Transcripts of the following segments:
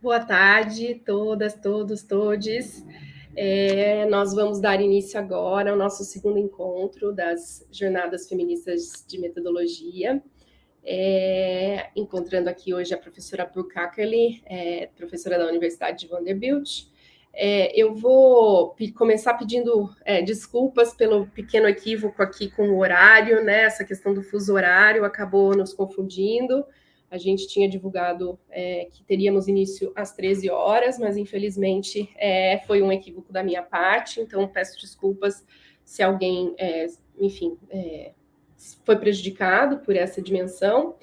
Boa tarde, todas, todos, todes. Nós vamos dar início agora ao nosso segundo encontro das Jornadas Feministas de Metodologia. Encontrando aqui hoje a professora Brooke Ackerly, professora da Universidade de Vanderbilt. Eu vou começar pedindo desculpas pelo pequeno equívoco aqui com o horário, né? Essa questão do fuso horário acabou nos confundindo. A gente tinha divulgado que teríamos início às 13 horas, mas infelizmente foi um equívoco da minha parte, então peço desculpas se alguém, foi prejudicado por essa dimensão.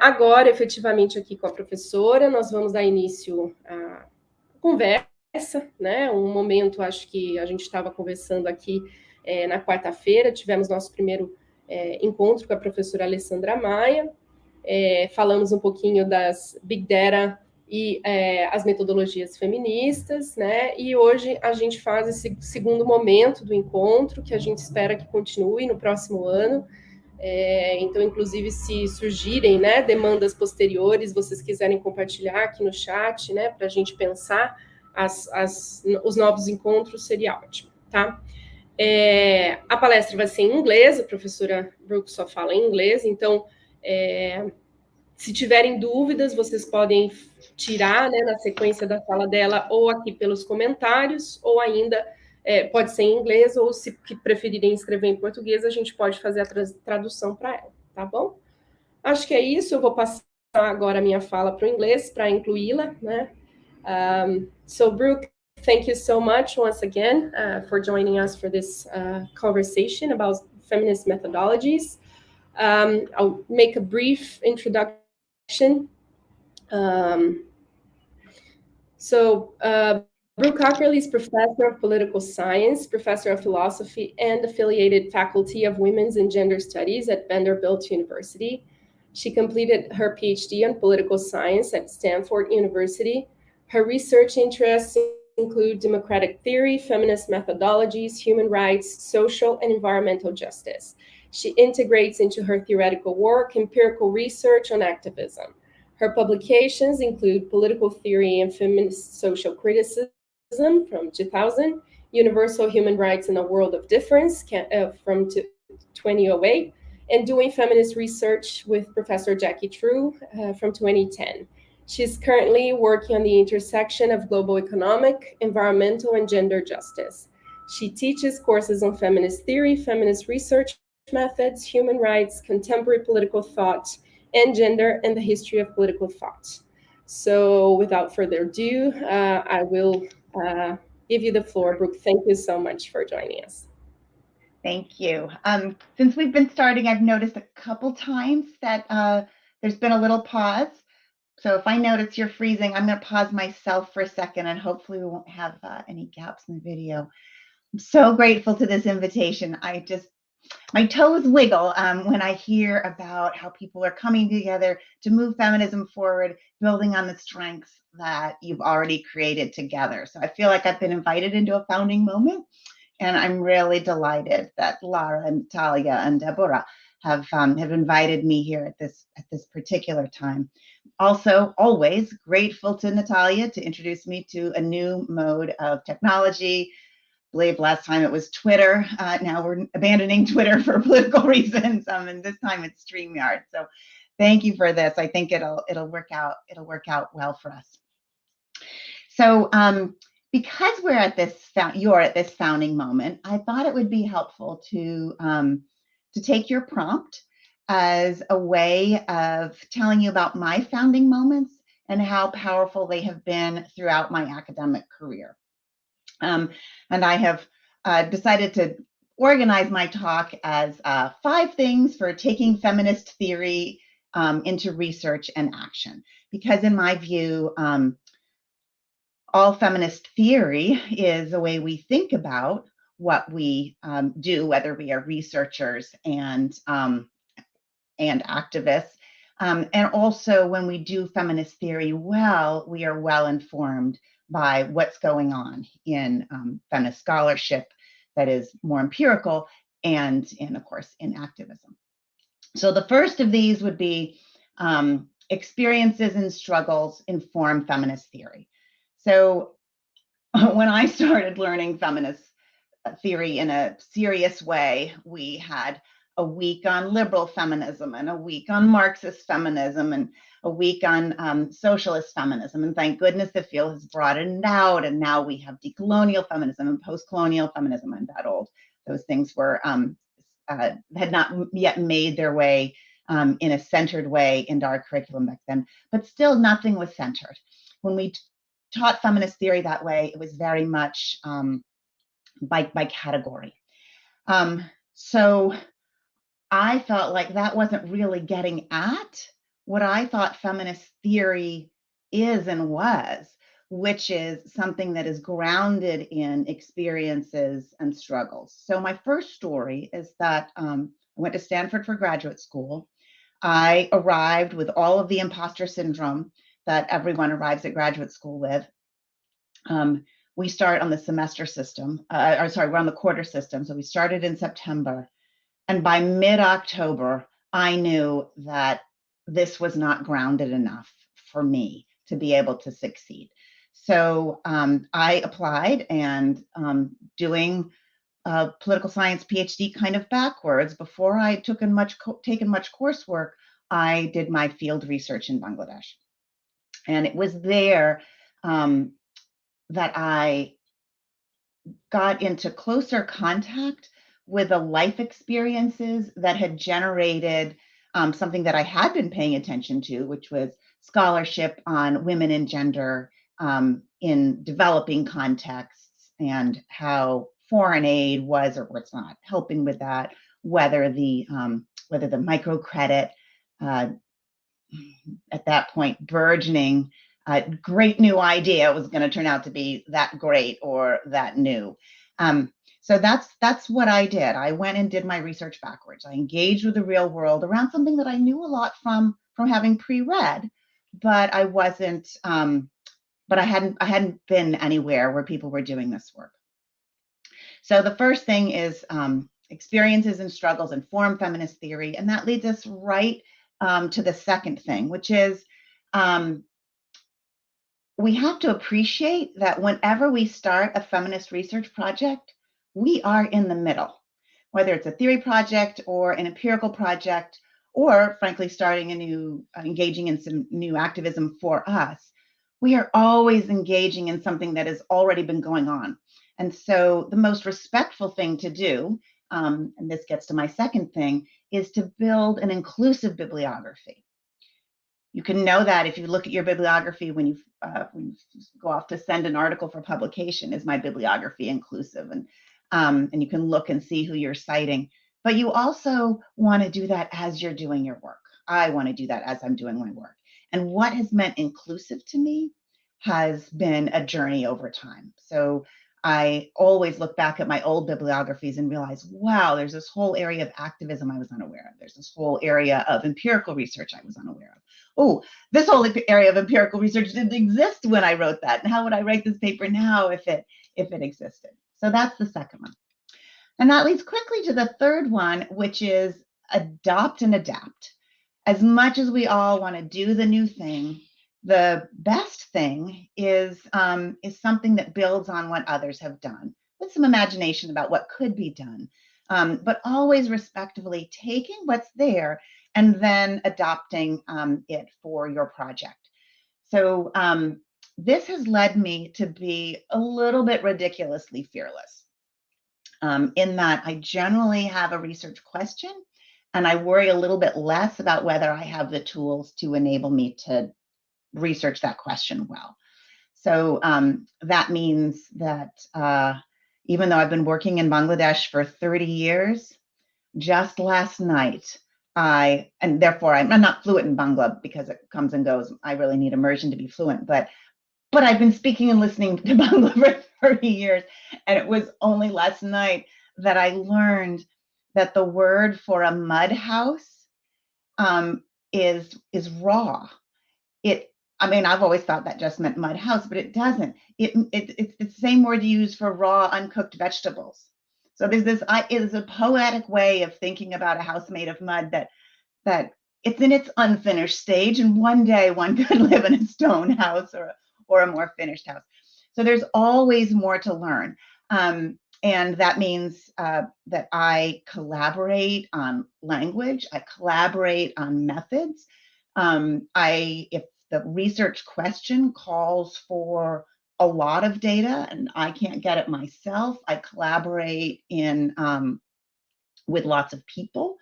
Agora, efetivamente, aqui com a professora, nós vamos dar início à conversa, né? Um momento, acho que a gente estava conversando aqui na quarta-feira, tivemos nosso primeiro encontro com a professora Alessandra Maia, falamos um pouquinho das Big Data e as metodologias feministas, né? E hoje a gente faz esse segundo momento do encontro, que a gente espera que continue no próximo ano. Então, inclusive, se surgirem, né, demandas posteriores, vocês quiserem compartilhar aqui no chat, né, para a gente pensar os novos encontros, seria ótimo, tá? A palestra vai ser em inglês, a professora Brooke só fala em inglês, então, se tiverem dúvidas, vocês podem tirar, né, na sequência da fala dela, ou aqui pelos comentários, ou ainda pode ser em inglês, ou se preferirem escrever em português, a gente pode fazer a tradução para ela, tá bom? Acho que é isso, eu vou passar agora a minha fala para o inglês, para incluí-la, né? So, Brooke, thank you so much once again for joining us for this conversation about feminist methodologies. I'll make a brief introduction. Brooke Ackerly is professor of political science, professor of philosophy, and affiliated faculty of women's and gender studies at Vanderbilt University. She completed her PhD on political science at Stanford University. Her research interests include democratic theory, feminist methodologies, human rights, social and environmental justice. She integrates into her theoretical work empirical research on activism. Her publications include Political Theory and Feminist Social Criticism from 2000, Universal Human Rights in a World of Difference from 2008, and Doing Feminist Research with Professor Jackie True from 2010. She's currently working on the intersection of global economic, environmental, and gender justice. She teaches courses on feminist theory, feminist research methods, human rights, contemporary political thought, and gender and the history of political thought. So without further ado, I will give you the floor. Brooke, thank you so much for joining us. Thank you. Since we've been starting, I've noticed a couple times that there's been a little pause. So if I notice you're freezing, I'm going to pause myself for a second, and hopefully we won't have any gaps in the video. I'm so grateful to this invitation. My toes wiggle when I hear about how people are coming together to move feminism forward, building on the strengths that you've already created together. So I feel like I've been invited into a founding moment, and I'm really delighted that Lara and Natalia and Deborah have invited me here at this particular time. Also, always grateful to Natalia to introduce me to a new mode of technology. I believe last time it was Twitter. Now we're abandoning Twitter for political reasons, and this time it's StreamYard. So thank you for this. I think it'll work out. It'll work out well for us. So because you're at this founding moment, I thought it would be helpful to take your prompt as a way of telling you about my founding moments and how powerful they have been throughout my academic career. And I have decided to organize my talk as 5 things for taking feminist theory into research and action. Because in my view, all feminist theory is a way we think about what we do, whether we are researchers and activists. And also, when we do feminist theory well, we are well informed by what's going on in feminist scholarship that is more empirical and, of course, in activism. So the first of these would be experiences and struggles inform feminist theory. So when I started learning feminist theory in a serious way, we had a week on liberal feminism and a week on Marxist feminism and a week on socialist feminism. And thank goodness the field has broadened out. And now we have decolonial feminism and post-colonial feminism. I'm that old. Those things were had not yet made their way in a centered way into our curriculum back then, but still nothing was centered. When we taught feminist theory that way, it was very much by category. So I felt like that wasn't really getting at what I thought feminist theory is and was, which is something that is grounded in experiences and struggles. So my first story is that I went to Stanford for graduate school. I arrived with all of the imposter syndrome that everyone arrives at graduate school with. We start on the semester system, we're on the quarter system. So we started in September. And by mid-October, I knew that this was not grounded enough for me to be able to succeed. So I applied, and doing a political science PhD kind of backwards, before I taken much coursework, I did my field research in Bangladesh. And it was there that I got into closer contact with the life experiences that had generated something that I had been paying attention to, which was scholarship on women and gender in developing contexts, and how foreign aid was or was not helping with that, whether the microcredit at that point burgeoning great new idea was going to turn out to be that great or that new. So that's what I did. I went and did my research backwards. I engaged with the real world around something that I knew a lot from having pre-read, but I wasn't. But I hadn't been anywhere where people were doing this work. So the first thing is experiences and struggles inform feminist theory, and that leads us right to the second thing, which is we have to appreciate that whenever we start a feminist research project, we are in the middle, whether it's a theory project or an empirical project, or frankly, engaging in some new activism for us. We are always engaging in something that has already been going on. And so the most respectful thing to do, and this gets to my second thing, is to build an inclusive bibliography. You can know that if you look at your bibliography when you go off to send an article for publication. Is my bibliography inclusive? And you can look and see who you're citing. But you also want to do that as you're doing your work. I want to do that as I'm doing my work. And what has meant inclusive to me has been a journey over time. So I always look back at my old bibliographies and realize, wow, there's this whole area of activism I was unaware of. There's this whole area of empirical research I was unaware of. Oh, this whole area of empirical research didn't exist when I wrote that. And how would I write this paper now if it existed? So that's the second one. And that leads quickly to the third one, which is adopt and adapt. As much as we all want to do the new thing, the best thing is something that builds on what others have done, with some imagination about what could be done, but always respectfully taking what's there and then adopting it for your project. So this has led me to be a little bit ridiculously fearless, in that I generally have a research question, and I worry a little bit less about whether I have the tools to enable me to research that question well. So that means that even though I've been working in Bangladesh for 30 years, just last night, and therefore I'm not fluent in Bangla because it comes and goes. I really need immersion to be fluent, but but I've been speaking and listening to Bangla for 30 years, and it was only last night that I learned that the word for a mud house is raw. I mean, I've always thought that just meant mud house, but it doesn't. It's the same word you use for raw, uncooked vegetables. So it is a poetic way of thinking about a house made of mud that it's in its unfinished stage, and one day one could live in a stone house or a more finished house. So there's always more to learn. And that means that I collaborate on language, I collaborate on methods. If the research question calls for a lot of data and I can't get it myself, I collaborate with lots of people.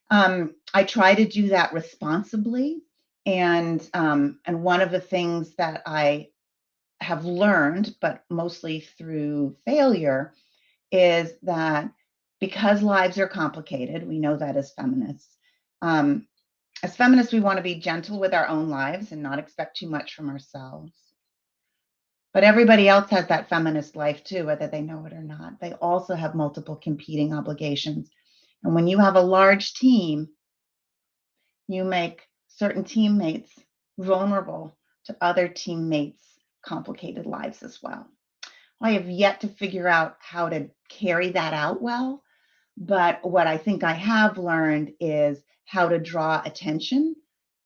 I try to do that responsibly. And one of the things that I have learned, but mostly through failure, is that because lives are complicated, we know that as feminists. As feminists, we want to be gentle with our own lives and not expect too much from ourselves. But everybody else has that feminist life too, whether they know it or not. They also have multiple competing obligations. And when you have a large team, you make certain teammates vulnerable to other teammates' complicated lives as well. I have yet to figure out how to carry that out well, but what I think I have learned is how to draw attention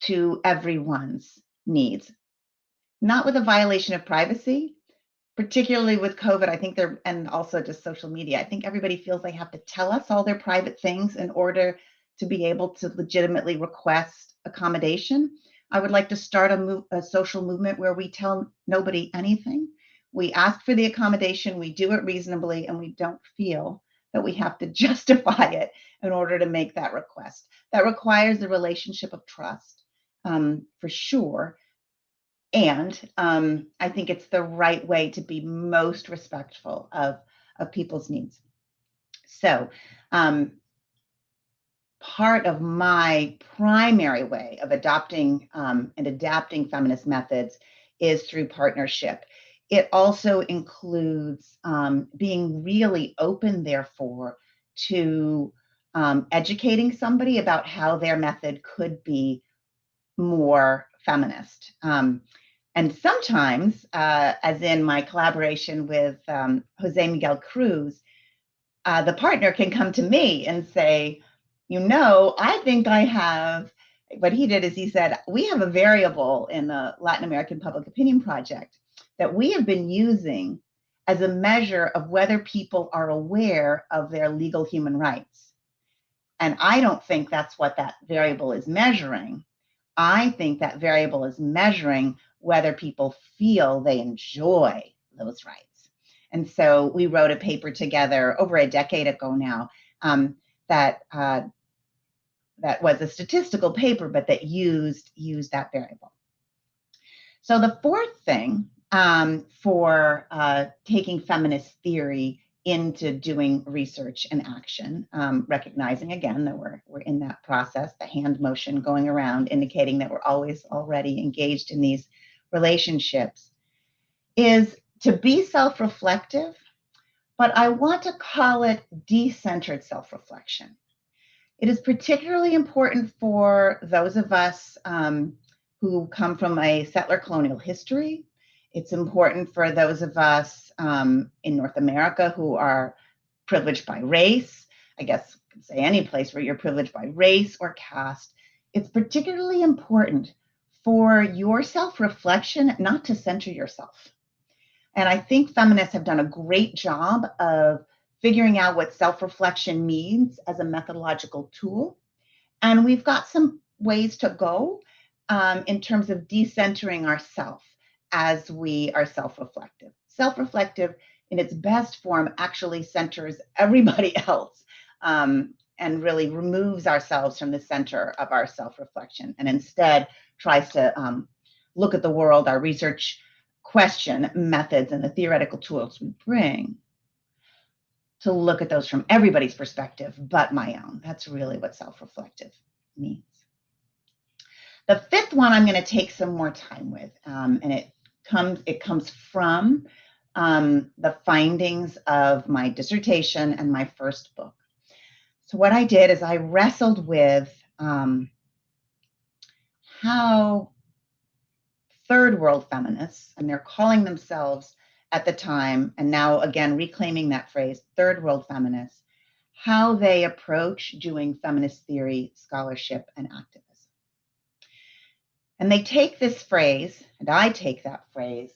to everyone's needs, not with a violation of privacy, particularly with COVID. I think and also just social media. I think everybody feels they have to tell us all their private things in order to be able to legitimately request accommodation. I would like to start a social movement where we tell nobody anything. We ask for the accommodation, we do it reasonably, and we don't feel that we have to justify it in order to make that request. That requires a relationship of trust, for sure. And I think it's the right way to be most respectful of people's needs. So part of my primary way of adopting and adapting feminist methods is through partnership. It also includes being really open, therefore, to educating somebody about how their method could be more feminist. And sometimes, as in my collaboration with Jose Miguel Cruz, the partner can come to me and say, I think I have, what he did is he said, we have a variable in the Latin American Public Opinion Project that we have been using as a measure of whether people are aware of their legal human rights. And I don't think that's what that variable is measuring. I think that variable is measuring whether people feel they enjoy those rights. And so we wrote a paper together over a decade ago now that was a statistical paper, but that used that variable. So the fourth thing for taking feminist theory into doing research and action, recognizing again that we're in that process, the hand motion going around indicating that we're always already engaged in these relationships, is to be self-reflective, but I want to call it decentered self-reflection. It is particularly important for those of us who come from a settler colonial history. It's important for those of us in North America who are privileged by race. I guess you could say any place where you're privileged by race or caste. It's particularly important for your self-reflection not to center yourself. And I think feminists have done a great job of figuring out what self-reflection means as a methodological tool. And we've got some ways to go in terms of decentering ourselves as we are self-reflective. Self-reflective in its best form actually centers everybody else and really removes ourselves from the center of our self-reflection and instead tries to look at the world, our research question, methods, and the theoretical tools we bring to look at those from everybody's perspective but my own. That's really what self-reflective means. The fifth one I'm going to take some more time with, and it comes from the findings of my dissertation and my first book. So what I did is I wrestled with how third world feminists, and they're calling themselves at the time, and now again reclaiming that phrase, third world feminists, how they approach doing feminist theory, scholarship, and activism. And they take this phrase, and I take that phrase,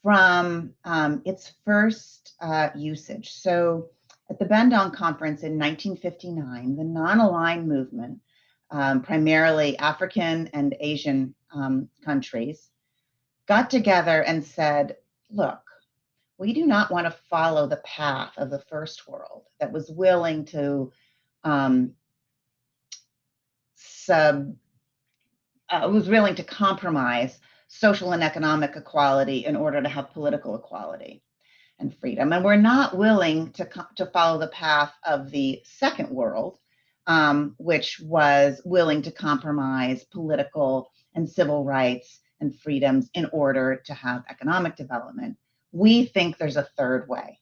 from its first usage. So at the Bandung Conference in 1959, the non-aligned movement, primarily African and Asian countries, got together and said, look, we do not want to follow the path of the first world that was willing to compromise social and economic equality in order to have political equality and freedom. And we're not willing to follow the path of the second world, which was willing to compromise political and civil rights and freedoms in order to have economic development. We think there's a third way.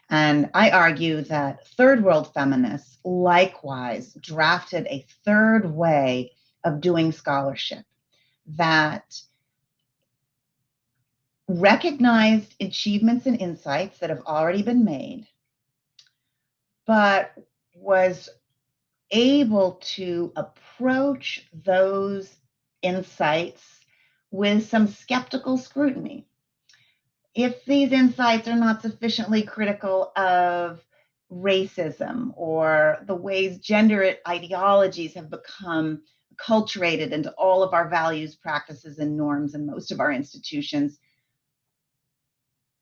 And I argue that third world feminists likewise drafted a third way of doing scholarship that recognized achievements and insights that have already been made, but was able to approach those insights with some skeptical scrutiny. If these insights are not sufficiently critical of racism or the ways gender ideologies have become acculturated into all of our values, practices, and norms in most of our institutions,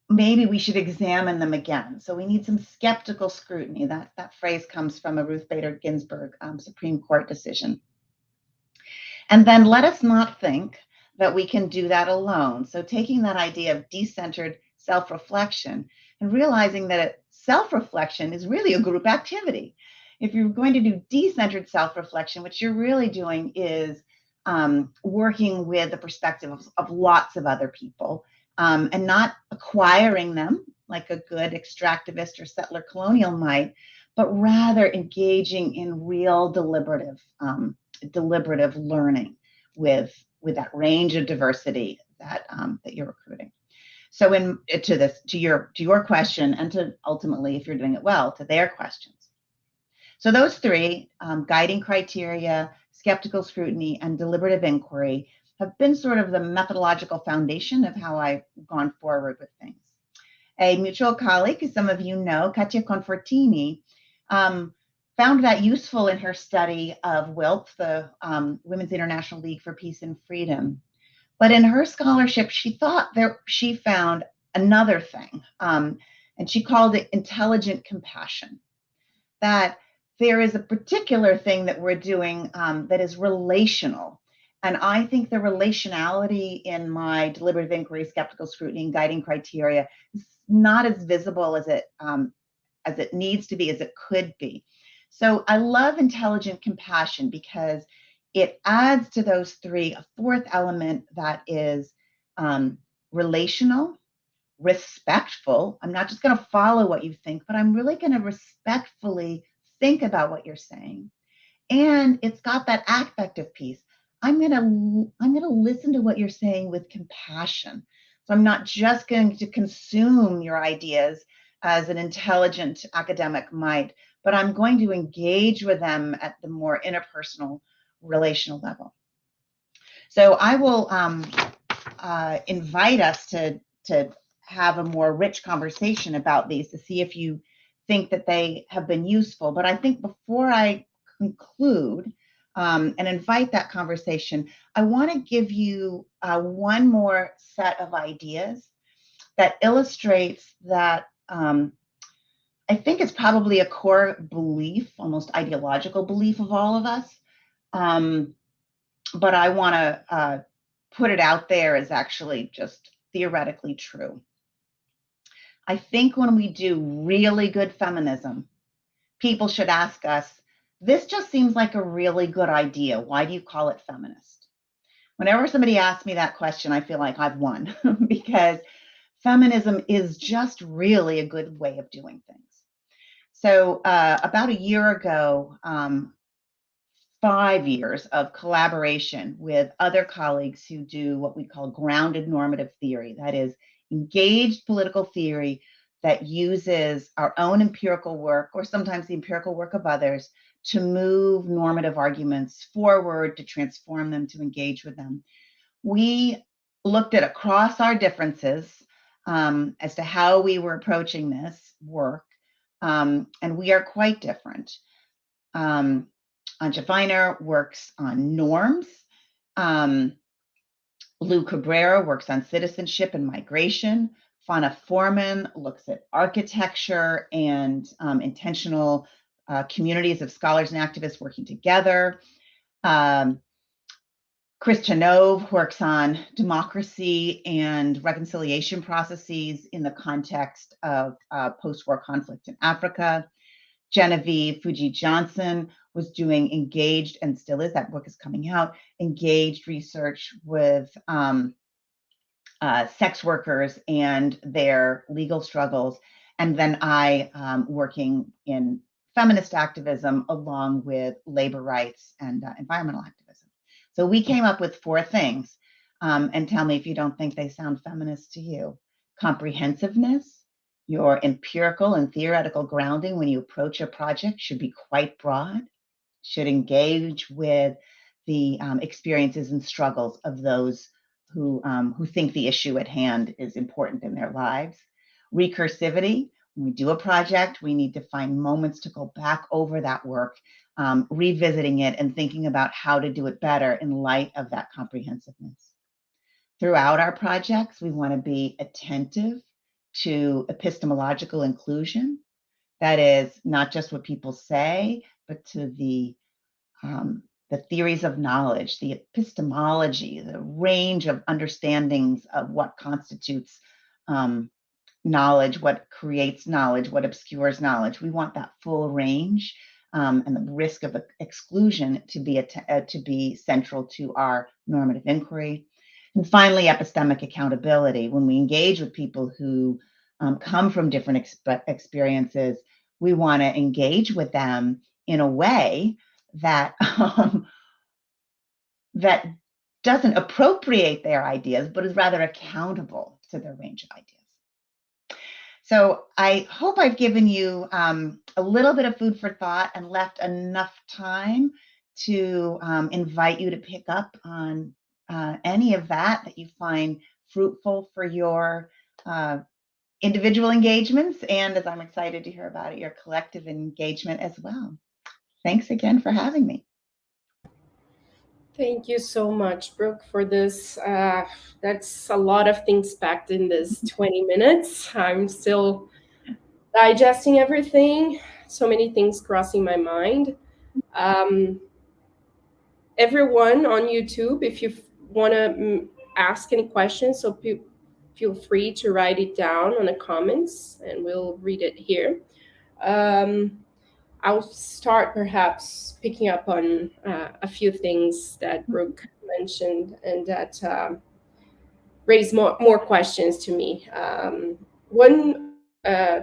maybe we should examine them again. So we need some skeptical scrutiny. That phrase comes from a Ruth Bader Ginsburg Supreme Court decision. And then let us not think that we can do that alone. So taking that idea of decentered self-reflection and realizing that self-reflection is really a group activity. If you're going to do decentered self-reflection, what you're really doing is working with the perspective of lots of other people and not acquiring them like a good extractivist or settler colonial might, but rather engaging in real deliberative learning with that range of diversity that you're recruiting. So to your question, and to ultimately, if you're doing it well, to their questions. So those three, guiding criteria, skeptical scrutiny, and deliberative inquiry, have been sort of the methodological foundation of how I've gone forward with things. A mutual colleague, as some of you know, Katia Confortini, found that useful in her study of WILP, the Women's International League for Peace and Freedom. But in her scholarship, she found another thing, and she called it intelligent compassion. That there is a particular thing that we're doing that is relational. And I think the relationality in my deliberative inquiry, skeptical scrutiny, and guiding criteria is not as visible as it needs to be, as it could be. So I love intelligent compassion because it adds to those three a fourth element that is relational, respectful. I'm not just going to follow what you think, but I'm really going to respectfully think about what you're saying. And it's got that affective piece. I'm going to listen to what you're saying with compassion. So I'm not just going to consume your ideas as an intelligent academic might, but I'm going to engage with them at the more interpersonal, relational level. So I will invite us to have a more rich conversation about these to see if you think that they have been useful. But I think before I conclude and invite that conversation, I want to give you one more set of ideas that illustrates that I think it's probably a core belief, almost ideological belief of all of us. But I want to put it out there as actually just theoretically true. I think when we do really good feminism, people should ask us, this just seems like a really good idea. Why do you call it feminist? Whenever somebody asks me that question, I feel like I've won because feminism is just really a good way of doing things. So about a year ago, 5 years of collaboration with other colleagues who do what we call grounded normative theory, that is, engaged political theory that uses our own empirical work, or sometimes the empirical work of others, to move normative arguments forward, to transform them, to engage with them. We looked at across our differences as to how we were approaching this work, and we are quite different. Anja Feiner works on norms. Lou Cabrera works on citizenship and migration. Fauna Foreman looks at architecture and intentional communities of scholars and activists working together. Chris Chanove works on democracy and reconciliation processes in the context of post-war conflict in Africa. Genevieve Fuji Johnson was doing engaged, and still is, that book is coming out, engaged research with sex workers and their legal struggles. And then I working in feminist activism along with labor rights and environmental activism. So we came up with 4 things, and tell me if you don't think they sound feminist to you. Comprehensiveness. Your empirical and theoretical grounding when you approach a project should be quite broad, should engage with the experiences and struggles of those who think the issue at hand is important in their lives. Recursivity. When we do a project, we need to find moments to go back over that work, revisiting it and thinking about how to do it better in light of that comprehensiveness. Throughout our projects, we want to be attentive to epistemological inclusion. That is not just what people say, but to the theories of knowledge, the epistemology, the range of understandings of what constitutes knowledge, what creates knowledge, what obscures knowledge. We want that full range and the risk of exclusion to be central to our normative inquiry. And finally, epistemic accountability. When we engage with people who come from different experiences, we want to engage with them in a way that that doesn't appropriate their ideas, but is rather accountable to their range of ideas. So I hope I've given you a little bit of food for thought and left enough time to invite you to pick up on any of that you find fruitful for your individual engagements, and as I'm excited to hear about it, your collective engagement as well. Thanks again for having me. Thank you so much, Brooke, for this. That's a lot of things packed in this 20 minutes. I'm still digesting everything, so many things crossing my mind. Everyone on YouTube, if you want to ask any questions, so feel free to write it down on the comments and we'll read it here. I'll start perhaps picking up on a few things that Brooke mentioned and that raised more questions to me. One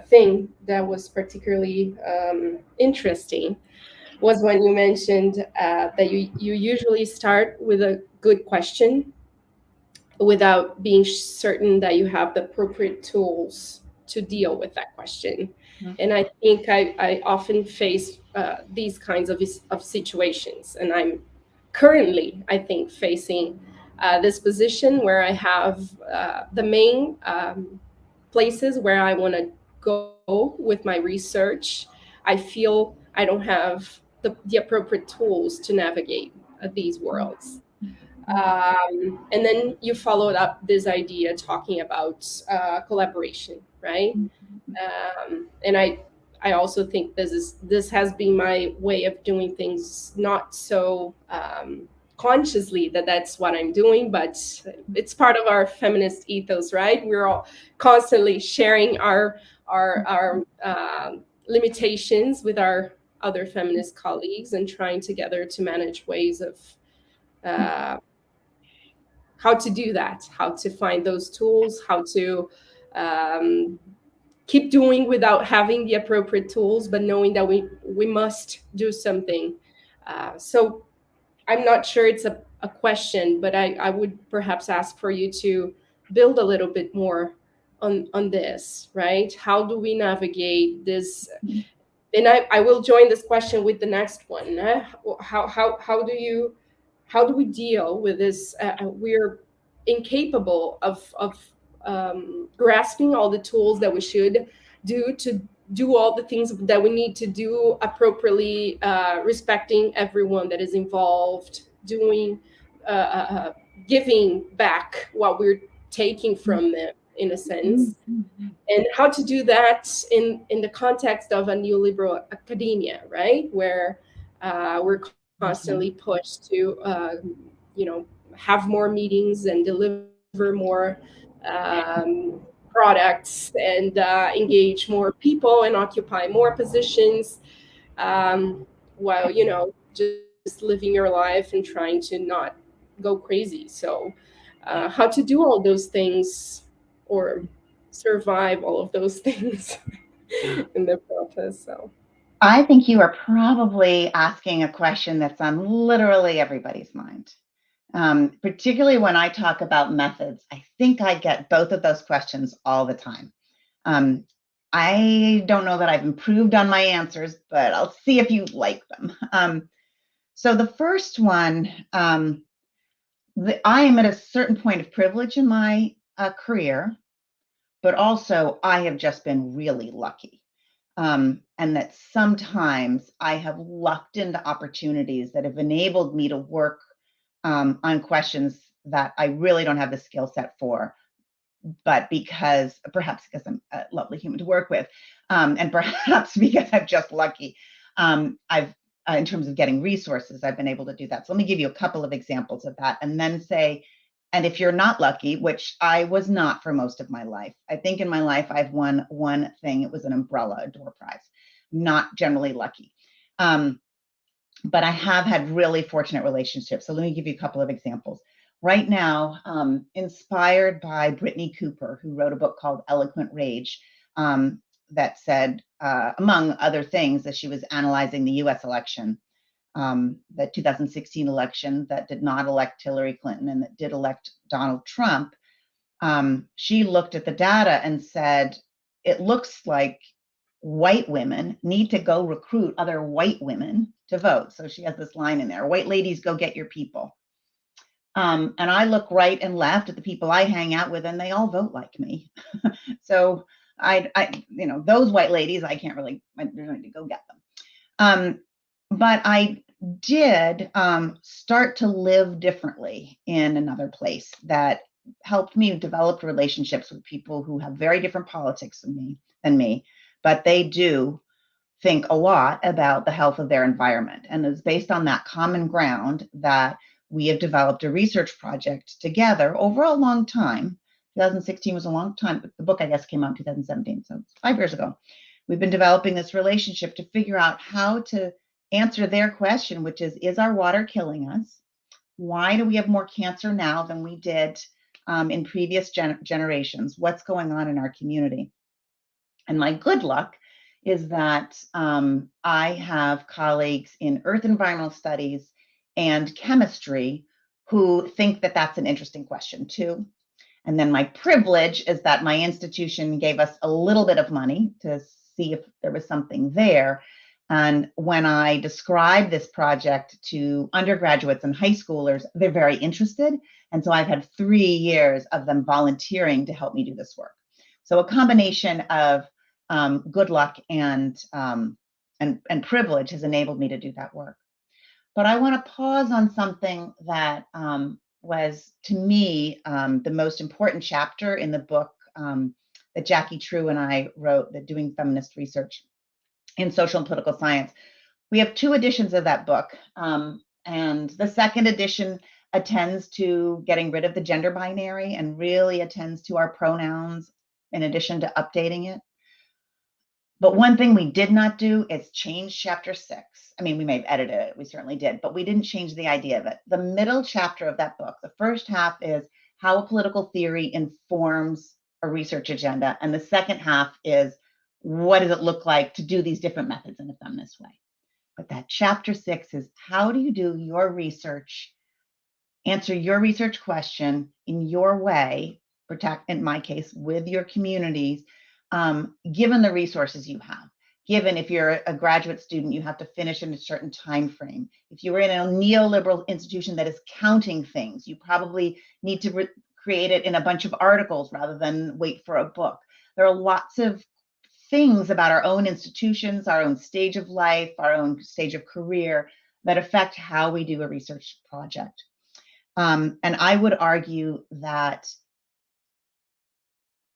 thing that was particularly interesting was when you mentioned that you usually start with a good question without being certain that you have the appropriate tools to deal with that question. Mm-hmm. And I think I often face these kinds of situations. And I'm currently, I think, facing this position where I have the main places where I want to go with my research. I feel I don't have the appropriate tools to navigate these worlds. And then you followed up this idea talking about collaboration, right? And I also think this has been my way of doing things, not so consciously that's what I'm doing, but it's part of our feminist ethos, right? We're all constantly sharing our limitations with our other feminist colleagues and trying together to manage ways of to do that, how to find those tools, how to keep doing without having the appropriate tools, but knowing that we must do something. So I'm not sure it's a question, but I would perhaps ask for you to build a little bit more on this, right? How do we navigate this? And I will join this question with the next one. How do we deal with this? We're incapable of grasping all the tools that we should do to do all the things that we need to do appropriately, respecting everyone that is involved, doing, giving back what we're taking from them, in a sense, and how to do that in the context of a neoliberal academia, right, where we're constantly pushed to have more meetings and deliver more products and engage more people and occupy more positions, while just living your life and trying to not go crazy. So how to do all those things, or survive all of those things in the process. So I think you are probably asking a question that's on literally everybody's mind. Particularly when I talk about methods, I think I get both of those questions all the time. I don't know that I've improved on my answers, but I'll see if you like them. So the first one, I am at a certain point of privilege in my career, but also I have just been really lucky. And that sometimes I have lucked into opportunities that have enabled me to work on questions that I really don't have the skill set for, but perhaps because I'm a lovely human to work with, and perhaps because I'm just lucky, in terms of getting resources, I've been able to do that. So let me give you a couple of examples of that, and then say, and if you're not lucky, which I was not for most of my life, I think in my life I've won one thing. It was an umbrella, a door prize. Not generally lucky. But I have had really fortunate relationships. So let me give you a couple of examples. Right now, inspired by Brittany Cooper, who wrote a book called Eloquent Rage, that said, among other things, that she was analyzing the US election, the 2016 election that did not elect Hillary Clinton and that did elect Donald Trump. She looked at the data and said, it looks like white women need to go recruit other white women to vote. So she has this line in there, white ladies, go get your people. And I look right and left at the people I hang out with, and they all vote like me. So those white ladies, I can't really, I need to go get them. But I did start to live differently in another place that helped me develop relationships with people who have very different politics than me, but they do think a lot about the health of their environment. And it's based on that common ground that we have developed a research project together over a long time. 2016 was a long time, but the book, I guess, came out in 2017, so it's 5 years ago. We've been developing this relationship to figure out how to answer their question, which is our water killing us? Why do we have more cancer now than we did in previous generations? What's going on in our community? And my good luck is that I have colleagues in earth environmental studies and chemistry who think that that's an interesting question too. And then my privilege is that my institution gave us a little bit of money to see if there was something there. And when I describe this project to undergraduates and high schoolers, they're very interested. And so I've had 3 years of them volunteering to help me do this work. So a combination of good luck and privilege has enabled me to do that work. But I want to pause on something that was, to me, the most important chapter in the book that Jackie True and I wrote, the Doing Feminist Research in Social and Political Science. We have 2 editions of that book. And the second edition attends to getting rid of the gender binary and really attends to our pronouns in addition to updating it. But one thing we did not do is change chapter 6. I mean, we may have edited it, we certainly did, but we didn't change the idea of it. The middle chapter of that book, the first half is how a political theory informs a research agenda. And the second half is what does it look like to do these different methods in a feminist way. But that chapter 6 is how do you do your research, answer your research question in your way, protect, in my case, with your communities, given the resources you have. Given if you're a graduate student, you have to finish in a certain time frame. If you were in a neoliberal institution that is counting things, you probably need to create it in a bunch of articles rather than wait for a book. There are lots of things about our own institutions, our own stage of life, our own stage of career that affect how we do a research project. And I would argue that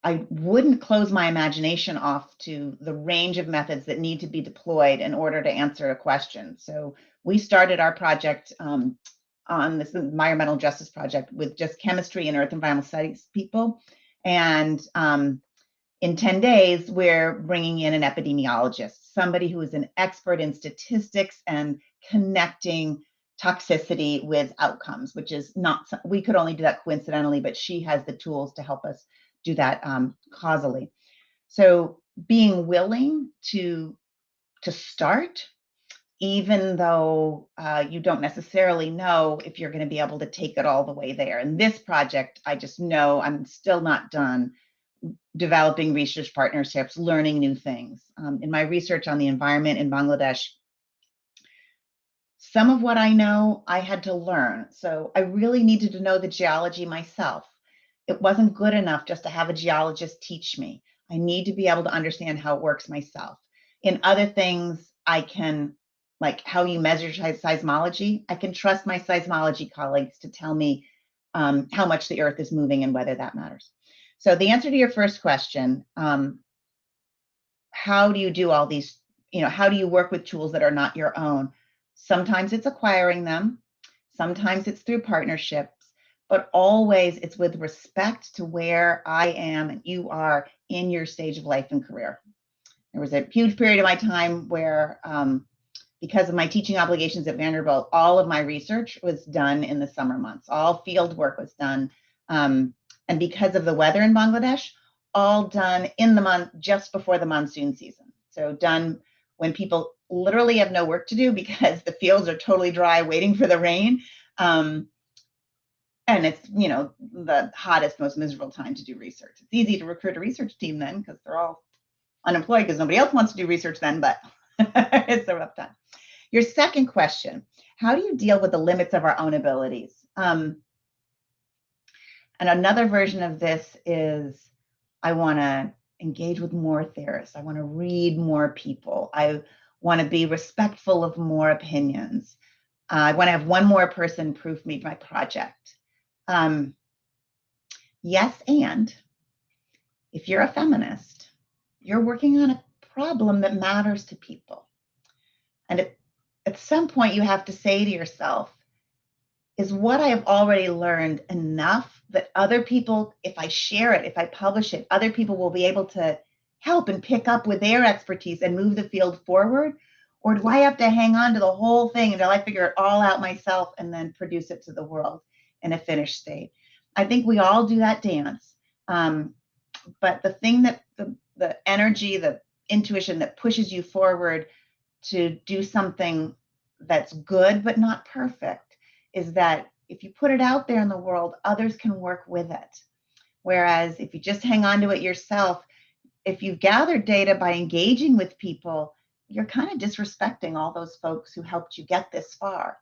I wouldn't close my imagination off to the range of methods that need to be deployed in order to answer a question. So we started our project on this environmental justice project with just chemistry and earth environmental studies people. And in 10 days, we're bringing in an epidemiologist, somebody who is an expert in statistics and connecting toxicity with outcomes, which is not, we could only do that coincidentally, but she has the tools to help us do that causally. So being willing to start, even though you don't necessarily know if you're going to be able to take it all the way there. In this project, I just know I'm still not done developing research partnerships, learning new things. In my research on the environment in Bangladesh, some of what I know, I had to learn. So I really needed to know the geology myself. It wasn't good enough just to have a geologist teach me. I need to be able to understand how it works myself. In other things, I can, like how you measure seismology, I can trust my seismology colleagues to tell me how much the earth is moving and whether that matters. So the answer to your first question, how do you do all these, how do you work with tools that are not your own? Sometimes it's acquiring them. Sometimes it's through partnerships, but always it's with respect to where I am and you are in your stage of life and career. There was a huge period of my time where, because of my teaching obligations at Vanderbilt, all of my research was done in the summer months. All field work was done. And because of the weather in Bangladesh, all done in the month just before the monsoon season. So done when people literally have no work to do because the fields are totally dry, waiting for the rain. And it's, the hottest, most miserable time to do research. It's easy to recruit a research team then because they're all unemployed because nobody else wants to do research then, but it's a rough time. Your second question, how do you deal with the limits of our own abilities? And another version of this is I want to engage with more theorists. I want to read more people. I want to be respectful of more opinions. I want to have one more person proofread my project. Yes, and if you're a feminist, you're working on a problem that matters to people. And at some point, you have to say to yourself, is what I have already learned enough that other people, if I share it, if I publish it, other people will be able to help and pick up with their expertise and move the field forward? Or do I have to hang on to the whole thing until I figure it all out myself and then produce it to the world in a finished state? I think we all do that dance. But the thing that the energy, the intuition that pushes you forward to do something that's good but not perfect is that if you put it out there in the world, others can work with it. Whereas if you just hang on to it yourself, if you've gathered data by engaging with people, you're kind of disrespecting all those folks who helped you get this far.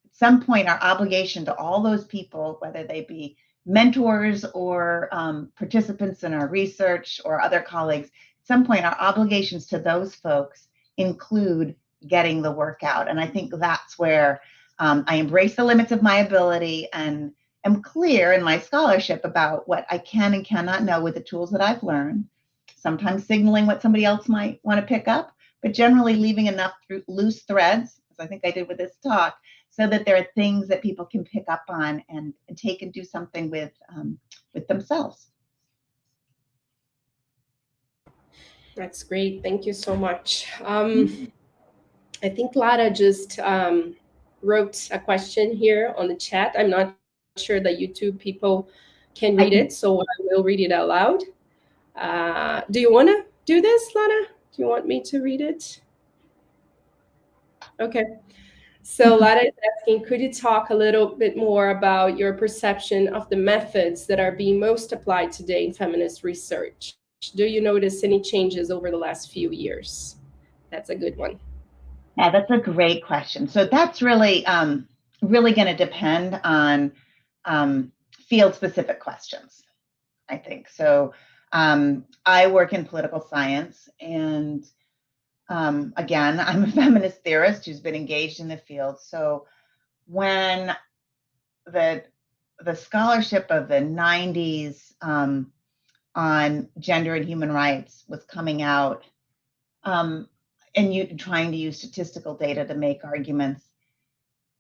At some point, our obligation to all those people, whether they be mentors or participants in our research or other colleagues, at some point, our obligations to those folks include getting the work out. And I think that's where I embrace the limits of my ability and am clear in my scholarship about what I can and cannot know with the tools that I've learned, sometimes signaling what somebody else might want to pick up, but generally leaving enough loose threads, as I think I did with this talk, so that there are things that people can pick up on and take and do something with themselves. That's great. Thank you so much. I think Lara just wrote a question here on the chat. I'm not sure that YouTube people can read it, so I will read it out loud. Do you want to do this, Lara? Do you want me to read it? Okay. So Lara is asking, could you talk a little bit more about your perception of the methods that are being most applied today in feminist research? Do you notice any changes over the last few years? That's a good one. Yeah, that's a great question. So that's really, really going to depend on field-specific questions, I think. So I work in political science, and again, I'm a feminist theorist who's been engaged in the field. So when the scholarship of the 90s on gender and human rights was coming out, and you trying to use statistical data to make arguments,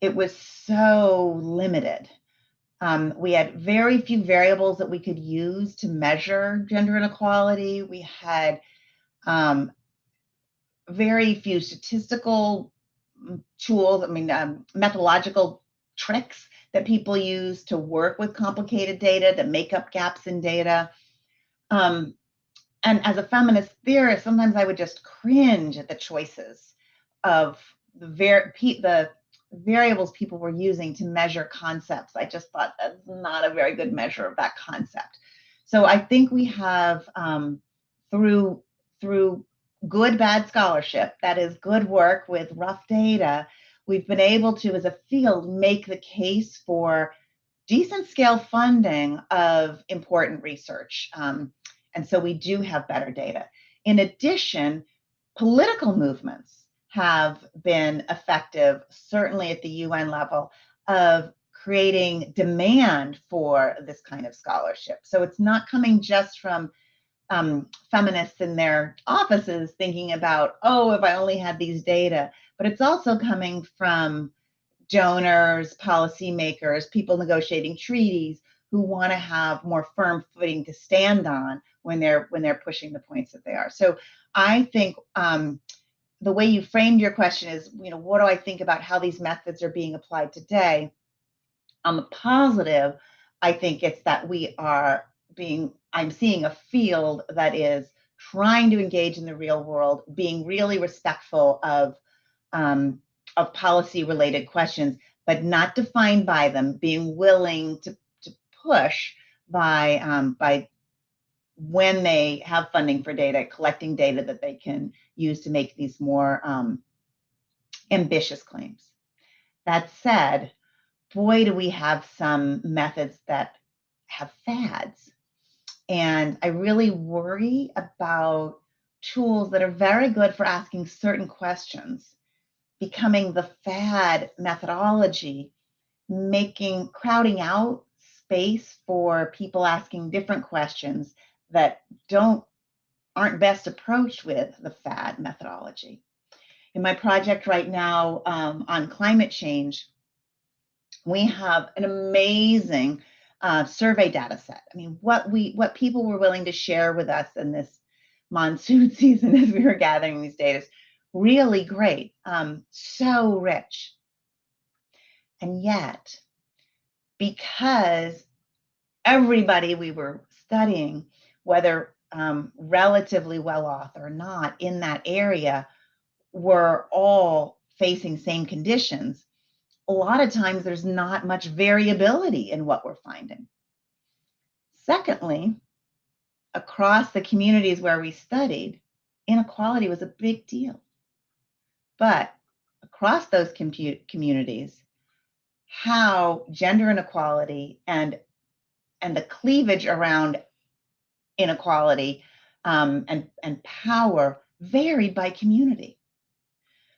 it was so limited. We had very few variables that we could use to measure gender inequality. We had very few statistical tools, methodological tricks that people use to work with complicated data, to make up gaps in data. And as a feminist theorist, sometimes I would just cringe at the choices of the variables people were using to measure concepts. I just thought that's not a very good measure of that concept. So I think we have, through good, bad scholarship, that is good work with rough data, we've been able to, as a field, make the case for decent scale funding of important research. And so we do have better data. In addition, political movements have been effective, certainly at the UN level, of creating demand for this kind of scholarship. So it's not coming just from feminists in their offices thinking about, oh, if I only had these data, but it's also coming from donors, policymakers, people negotiating treaties who want to have more firm footing to stand on when they're pushing the points that they are. So I think the way you framed your question is, what do I think about how these methods are being applied today? On the positive, I think it's that I'm seeing a field that is trying to engage in the real world, being really respectful of policy-related questions, but not defined by them, being willing to push by when they have funding for data, collecting data that they can use to make these more ambitious claims. That said, boy, do we have some methods that have fads. And I really worry about tools that are very good for asking certain questions becoming the fad methodology, crowding out space for people asking different questions that aren't best approached with the fad methodology. In my project right now on climate change, we have an amazing survey data set. I mean, what people were willing to share with us in this monsoon season as we were gathering these data, really great, so rich. And yet, because everybody we were studying, whether relatively well off or not in that area, were all facing same conditions, a lot of times there's not much variability in what we're finding. Secondly, across the communities where we studied, inequality was a big deal. But across those communities, how gender inequality and the cleavage around inequality and power varied by community.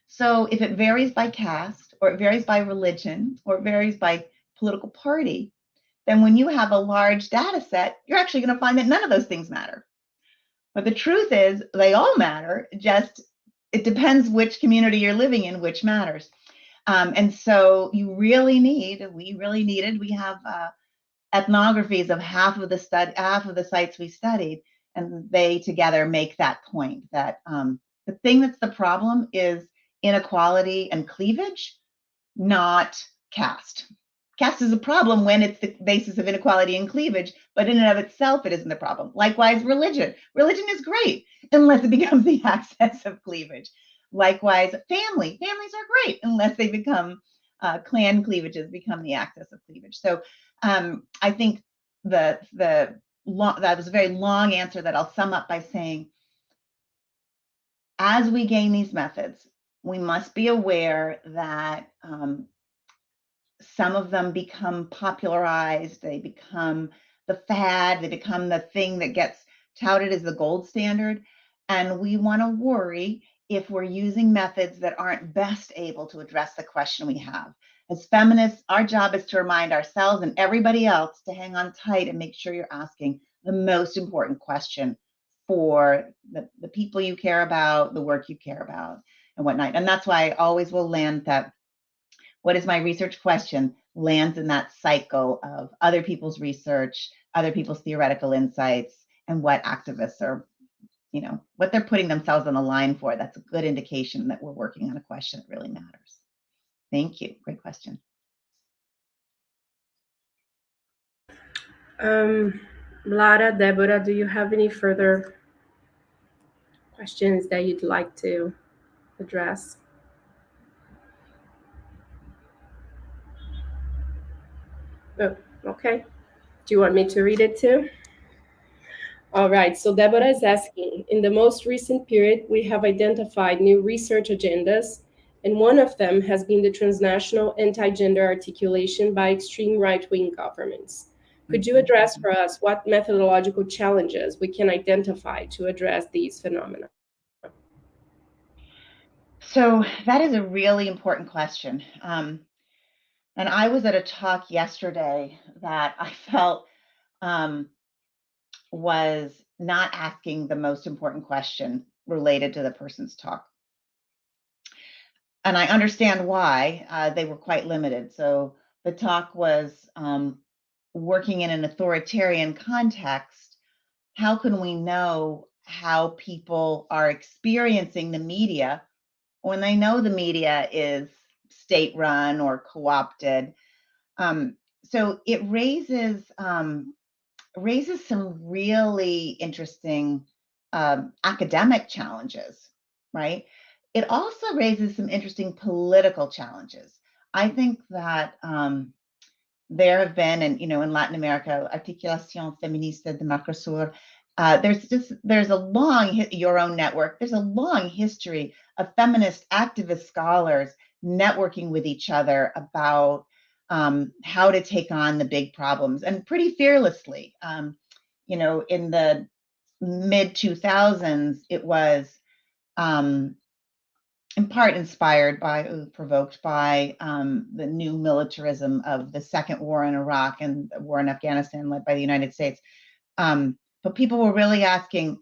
So if it varies by caste, or it varies by religion, or it varies by political party, then when you have a large data set, you're actually going to find that none of those things matter. But the truth is, they all matter, just it depends which community you're living in, which matters. And so we have ethnographies of half of the sites we studied, And they together make that point that the thing that's the problem is inequality and cleavage, not caste. Caste is a problem when it's the basis of inequality and cleavage, but in and of itself, it isn't the problem. Likewise, religion. Religion is great unless it becomes the access of cleavage. Likewise, families are great unless they become clan cleavages become the access of cleavage. So I think that was a very long answer that I'll sum up by saying, as we gain these methods, we must be aware that some of them become popularized, they become the fad, they become the thing that gets touted as the gold standard. And we want to worry if we're using methods that aren't best able to address the question we have. As feminists, our job is to remind ourselves and everybody else to hang on tight and make sure you're asking the most important question for the people you care about, the work you care about, and whatnot. And that's why I always will land that what is my research question lands in that cycle of other people's research, other people's theoretical insights, and what activists are, what they're putting themselves on the line for. That's a good indication that we're working on a question that really matters. Thank you. Great question. Lara, Deborah, do you have any further questions that you'd like to address? Oh, okay. Do you want me to read it too? All right, so Deborah is asking, in the most recent period, we have identified new research agendas, and one of them has been the transnational anti-gender articulation by extreme right-wing governments. Could you address for us what methodological challenges we can identify to address these phenomena? So that is a really important question. And I was at a talk yesterday that I felt was not asking the most important question related to the person's talk. And I understand why. They were quite limited. So the talk was working in an authoritarian context. How can we know how people are experiencing the media when they know the media is state-run or co-opted? So it raises some really interesting academic challenges, right? It also raises some interesting political challenges. I think that there have been, and in Latin America, Articulación Feminista de Mercosur, there's a long, your own network, there's a long history of feminist activist scholars networking with each other about how to take on the big problems, and pretty fearlessly. In the mid 2000s, it was in part inspired by, provoked by the new militarism of the second war in Iraq and the war in Afghanistan led by the United States. But people were really asking,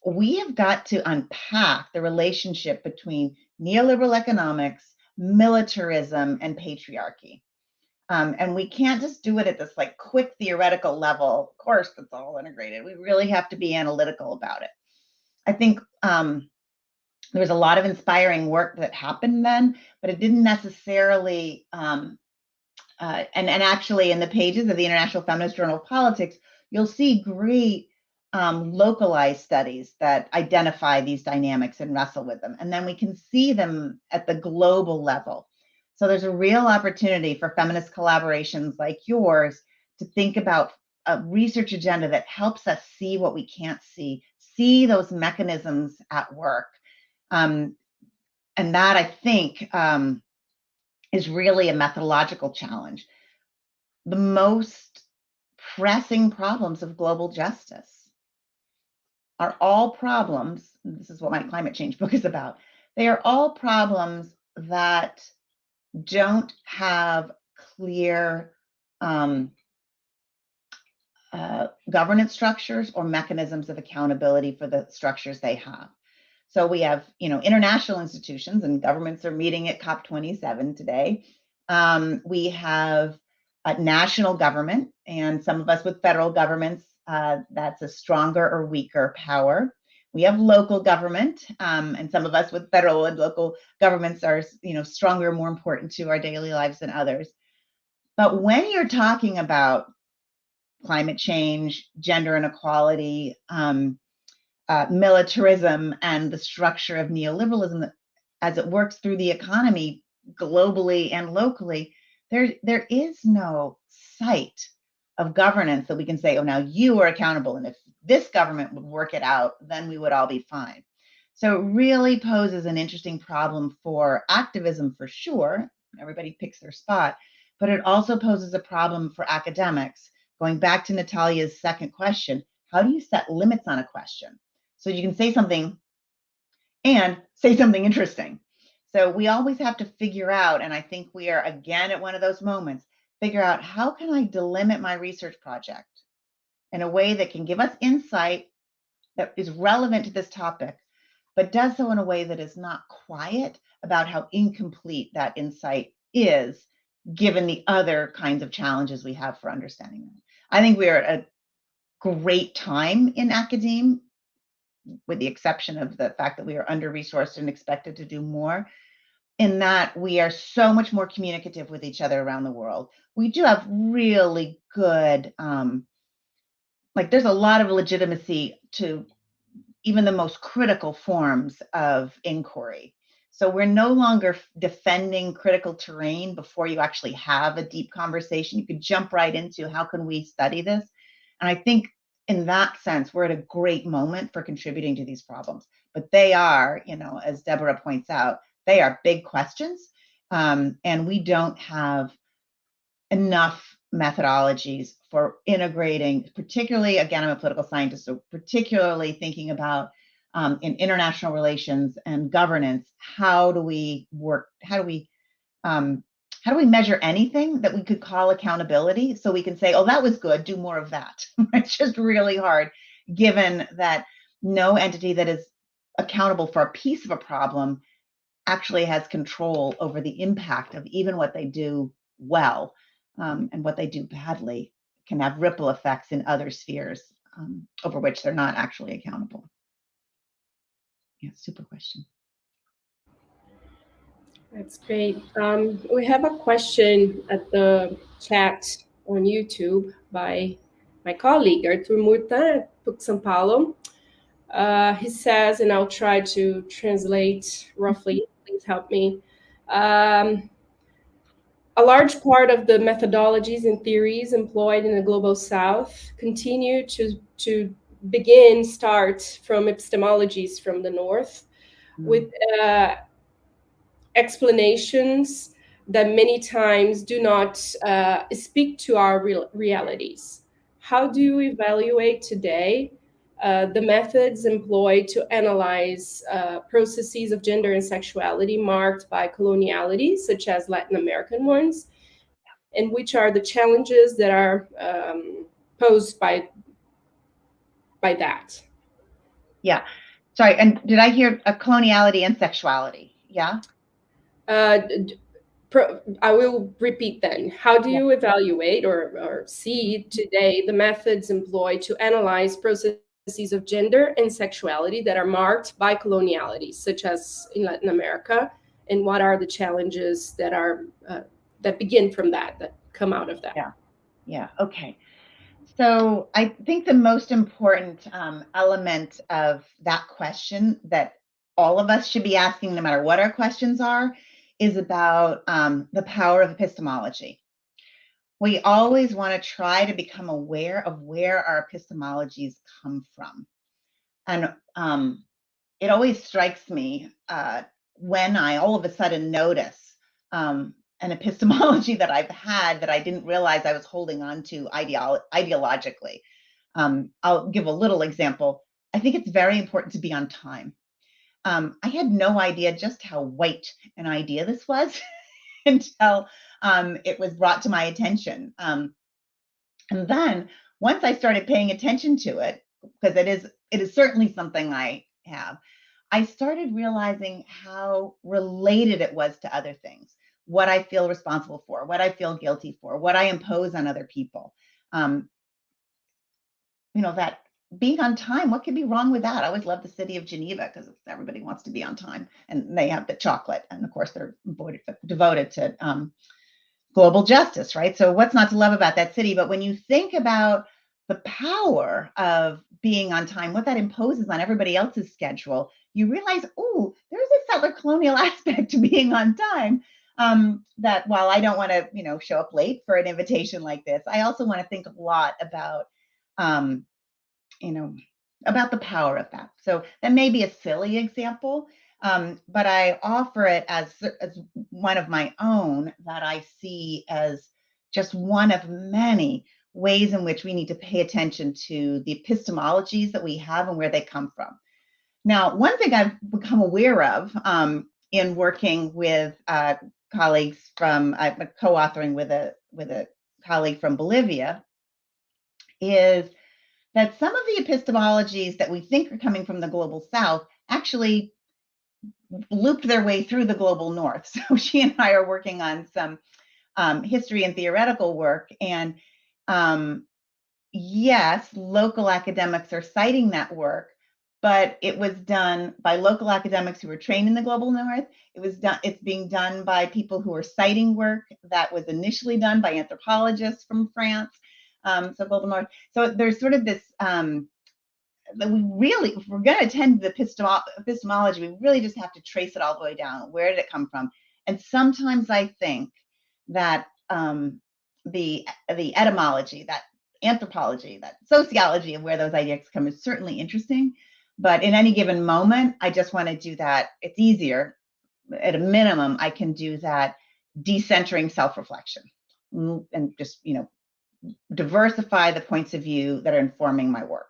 we have got to unpack the relationship between neoliberal economics, militarism, and patriarchy. And we can't just do it at this quick theoretical level. Of course, it's all integrated. We really have to be analytical about it. I think there was a lot of inspiring work that happened then, but it didn't necessarily, and actually in the pages of the International Feminist Journal of Politics, you'll see great localized studies that identify these dynamics and wrestle with them. And then we can see them at the global level. So there's a real opportunity for feminist collaborations like yours to think about a research agenda that helps us see what we can't see those mechanisms at work. And that, I think, is really a methodological challenge. The most pressing problems of global justice are all problems, this is what my climate change book is about, they are all problems that don't have clear governance structures or mechanisms of accountability for the structures they have. So we have, international institutions, and governments are meeting at COP27 today. We have a national government, and some of us with federal governments That's a stronger or weaker power. We have local government, and some of us with federal and local governments are, stronger, more important to our daily lives than others. But when you're talking about climate change, gender inequality, militarism, and the structure of neoliberalism as it works through the economy globally and locally, there is no site of governance that we can say, oh, now you are accountable. And if this government would work it out, then we would all be fine. So it really poses an interesting problem for activism, for sure. Everybody picks their spot, but it also poses a problem for academics. Going back to Natalia's second question, how do you set limits on a question? So you can say something and say something interesting. So we always have to figure out, and I think we are again at one of those moments, figure out how can I delimit my research project in a way that can give us insight that is relevant to this topic, but does so in a way that is not quiet about how incomplete that insight is, given the other kinds of challenges we have for understanding them. I think we are at a great time in academia, with the exception of the fact that we are under-resourced and expected to do more, in that we are so much more communicative with each other around the world. We do have really good, there's a lot of legitimacy to even the most critical forms of inquiry. So we're no longer defending critical terrain before you actually have a deep conversation. You could jump right into how can we study this? And I think in that sense, we're at a great moment for contributing to these problems. But they are, as Deborah points out, they are big questions. And we don't have enough methodologies for integrating, particularly, again, I'm a political scientist, so particularly thinking about in international relations and governance, how do we work, how do we measure anything that we could call accountability so we can say, oh, that was good, do more of that. It's just really hard, given that no entity that is accountable for a piece of a problem actually has control over the impact of even what they do well. And what they do badly can have ripple effects in other spheres over which they're not actually accountable. Yeah, super question. That's great. We have a question at the chat on YouTube by my colleague, Arthur Murta, at PUC São Paulo. He says, and I'll try to translate roughly, please help me. A large part of the methodologies and theories employed in the Global South continue to start from epistemologies from the North, with explanations that many times do not speak to our realities. How do you evaluate today the methods employed to analyze processes of gender and sexuality marked by coloniality, such as Latin American ones, and which are the challenges that are posed by that? Yeah. Sorry, and did I hear coloniality and sexuality? Yeah? I will repeat then. How do you evaluate or see today the methods employed to analyze processes of gender and sexuality that are marked by coloniality, such as in Latin America, and what are the challenges that are that begin from that come out of that? Yeah. Okay. So I think the most important element of that question that all of us should be asking, no matter what our questions are, is about the power of epistemology. We always want to try to become aware of where our epistemologies come from. And it always strikes me when I all of a sudden notice an epistemology that I've had that I didn't realize I was holding on to ideologically. I'll give a little example. I think it's very important to be on time. I had no idea just how white an idea this was until it was brought to my attention. And then once I started paying attention to it, because it is certainly something I have, I started realizing how related it was to other things, what I feel responsible for, what I feel guilty for, what I impose on other people. that being on time, what could be wrong with that? I always love the city of Geneva because everybody wants to be on time, and they have the chocolate, and of course they're devoted to global justice, right? So what's not to love about that city? But when you think about the power of being on time, what that imposes on everybody else's schedule, you realize, oh, there's a settler colonial aspect to being on time. That while I don't want to, show up late for an invitation like this, I also want to think a lot about, about the power of that. So that may be a silly example, but I offer it as one of my own that I see as just one of many ways in which we need to pay attention to the epistemologies that we have and where they come from. Now, one thing I've become aware of in working with colleagues from, I'm co-authoring with a colleague from Bolivia, is that some of the epistemologies that we think are coming from the global South actually looped their way through the global North. So she and I are working on some history and theoretical work. And yes, local academics are citing that work, but it was done by local academics who were trained in the global North. It's being done by people who are citing work that was initially done by anthropologists from France. So global North. So there's sort of this that we really, if we're going to attend to the epistemology, we really just have to trace it all the way down. Where did it come from? And sometimes I think that the etymology, that anthropology, that sociology of where those ideas come is certainly interesting. But in any given moment, I just want to do that. It's easier. At a minimum, I can do that decentering self-reflection and just, diversify the points of view that are informing my work.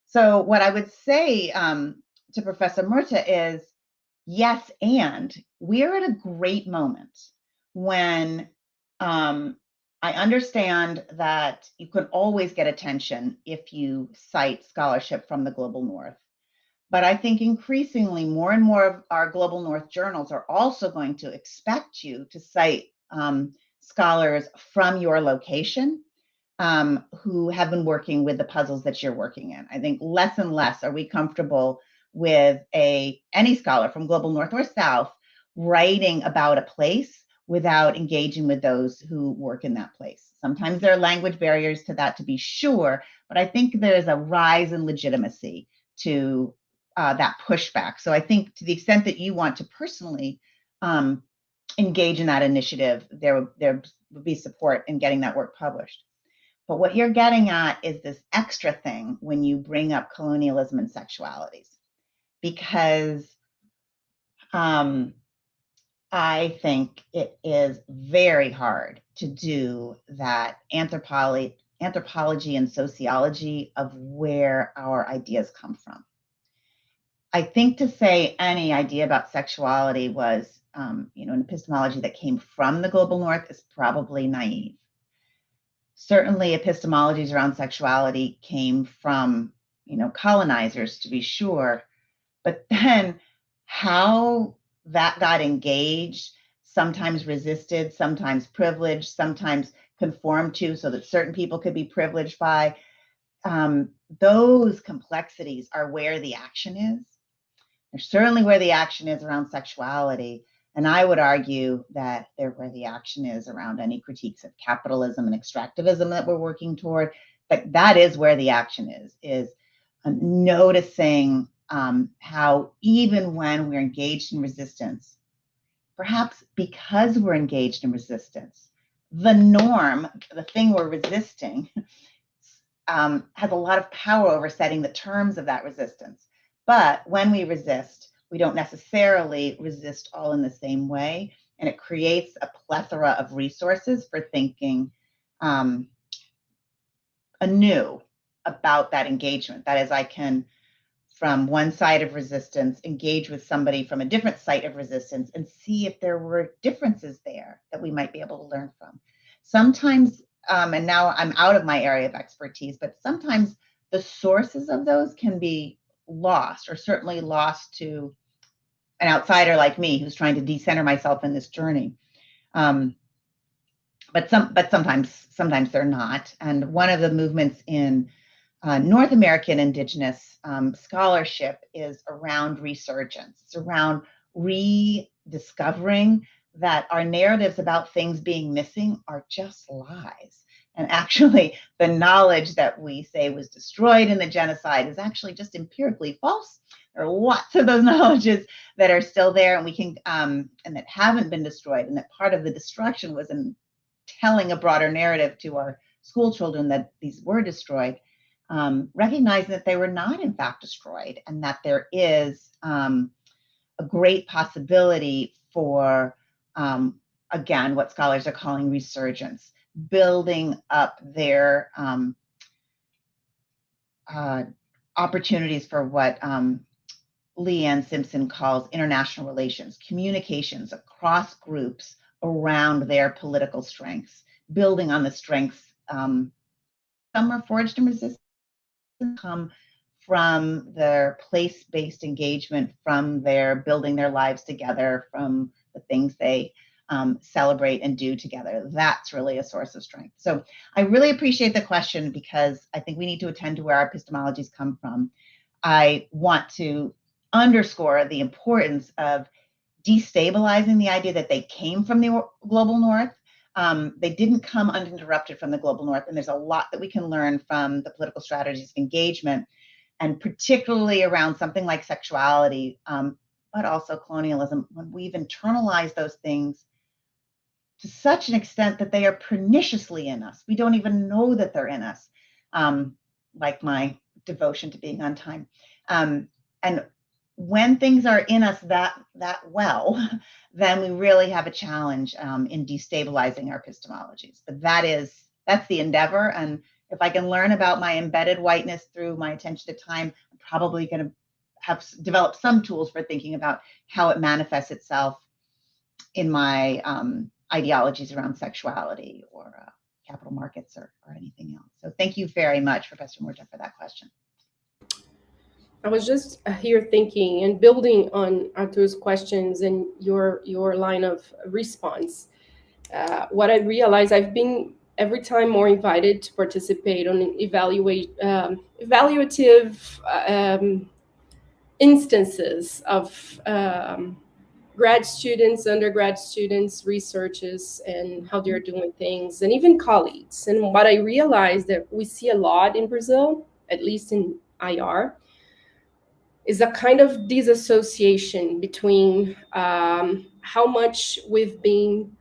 So what I would say to Professor Murta is, yes, and we're at a great moment when I understand that you can always get attention if you cite scholarship from the global North. But I think increasingly more and more of our global North journals are also going to expect you to cite scholars from your location who have been working with the puzzles that you're working in. I think less and less are we comfortable with any scholar from global North or South writing about a place without engaging with those who work in that place. Sometimes there are language barriers to that, to be sure, but I think there's a rise in legitimacy to that pushback. So I think to the extent that you want to personally engage in that initiative, there would be support in getting that work published. But what you're getting at is this extra thing when you bring up colonialism and sexualities, because I think it is very hard to do that anthropology and sociology of where our ideas come from. I think to say any idea about sexuality was, an epistemology that came from the global North is probably naive. Certainly epistemologies around sexuality came from, colonizers, to be sure, but then how that got engaged, sometimes resisted, sometimes privileged, sometimes conformed to so that certain people could be privileged by, those complexities are where the action is. They're certainly where the action is around sexuality. And I would argue that they're where the action is around any critiques of capitalism and extractivism that we're working toward. But that is where the action is noticing how even when we're engaged in resistance, perhaps because we're engaged in resistance, the norm, the thing we're resisting, has a lot of power over setting the terms of that resistance. But when we resist, we don't necessarily resist all in the same way. And it creates a plethora of resources for thinking anew about that engagement. That is, I can, from one side of resistance, engage with somebody from a different site of resistance and see if there were differences there that we might be able to learn from. Sometimes, and now I'm out of my area of expertise, but sometimes the sources of those can be lost, or certainly lost to an outsider like me who's trying to decenter myself in this journey. But sometimes they're not. And one of the movements in North American Indigenous scholarship is around resurgence. It's around rediscovering that our narratives about things being missing are just lies. And actually, the knowledge that we say was destroyed in the genocide is actually just empirically false. There are lots of those knowledges that are still there, and we can and that haven't been destroyed. And that part of the destruction was in telling a broader narrative to our school children that these were destroyed. Recognizing that they were not in fact destroyed, and that there is a great possibility for, again, what scholars are calling resurgence, building up their opportunities for what Leanne Simpson calls international relations, communications across groups around their political strengths, building on the strengths. Some are forged in resistance, come from their place-based engagement, from their building their lives together, from the things they celebrate and do together. That's really a source of strength. So I really appreciate the question, because I think we need to attend to where our epistemologies come from. I want to underscore the importance of destabilizing the idea that they came from the global north. They didn't come uninterrupted from the global north, and there's a lot that we can learn from the political strategies of engagement, and particularly around something like sexuality, but also colonialism, when we've internalized those things to such an extent that they are perniciously in us. We don't even know that they're in us, like my devotion to being on time. And when things are in us that well, then we really have a challenge in destabilizing our epistemologies. But that's the endeavor. And if I can learn about my embedded whiteness through my attention to time, I'm probably going to have developed some tools for thinking about how it manifests itself in my ideologies around sexuality or capital markets or anything else. So thank you very much, Professor Morta, for that question. I was just here thinking and building on Arthur's questions and your line of response. What I realized, I've been every time more invited to participate on evaluative instances of grad students, undergrad students, researchers, and how they're doing things, and even colleagues. And what I realized that we see a lot in Brazil, at least in IR, is a kind of disassociation between how much we've been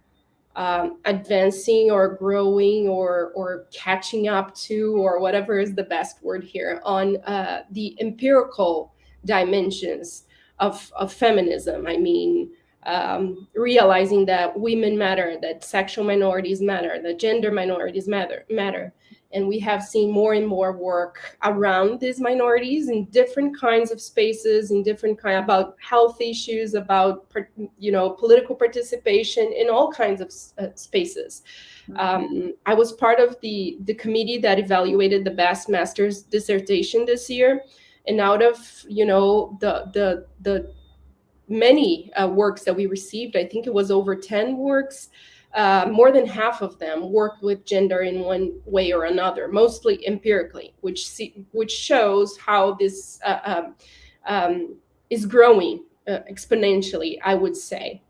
advancing or growing or catching up to, or whatever is the best word here, on the empirical dimensions of feminism. I mean, realizing that women matter, that sexual minorities matter, that gender minorities matter. And we have seen more and more work around these minorities in different kinds of spaces, in different kind, about health issues, about political participation in all kinds of spaces. I was part of the committee that evaluated the best master's dissertation this year, and out of the many works that we received, I think it was over 10 works. More than half of them worked with gender in one way or another, mostly empirically, which shows how this is growing exponentially, I would say.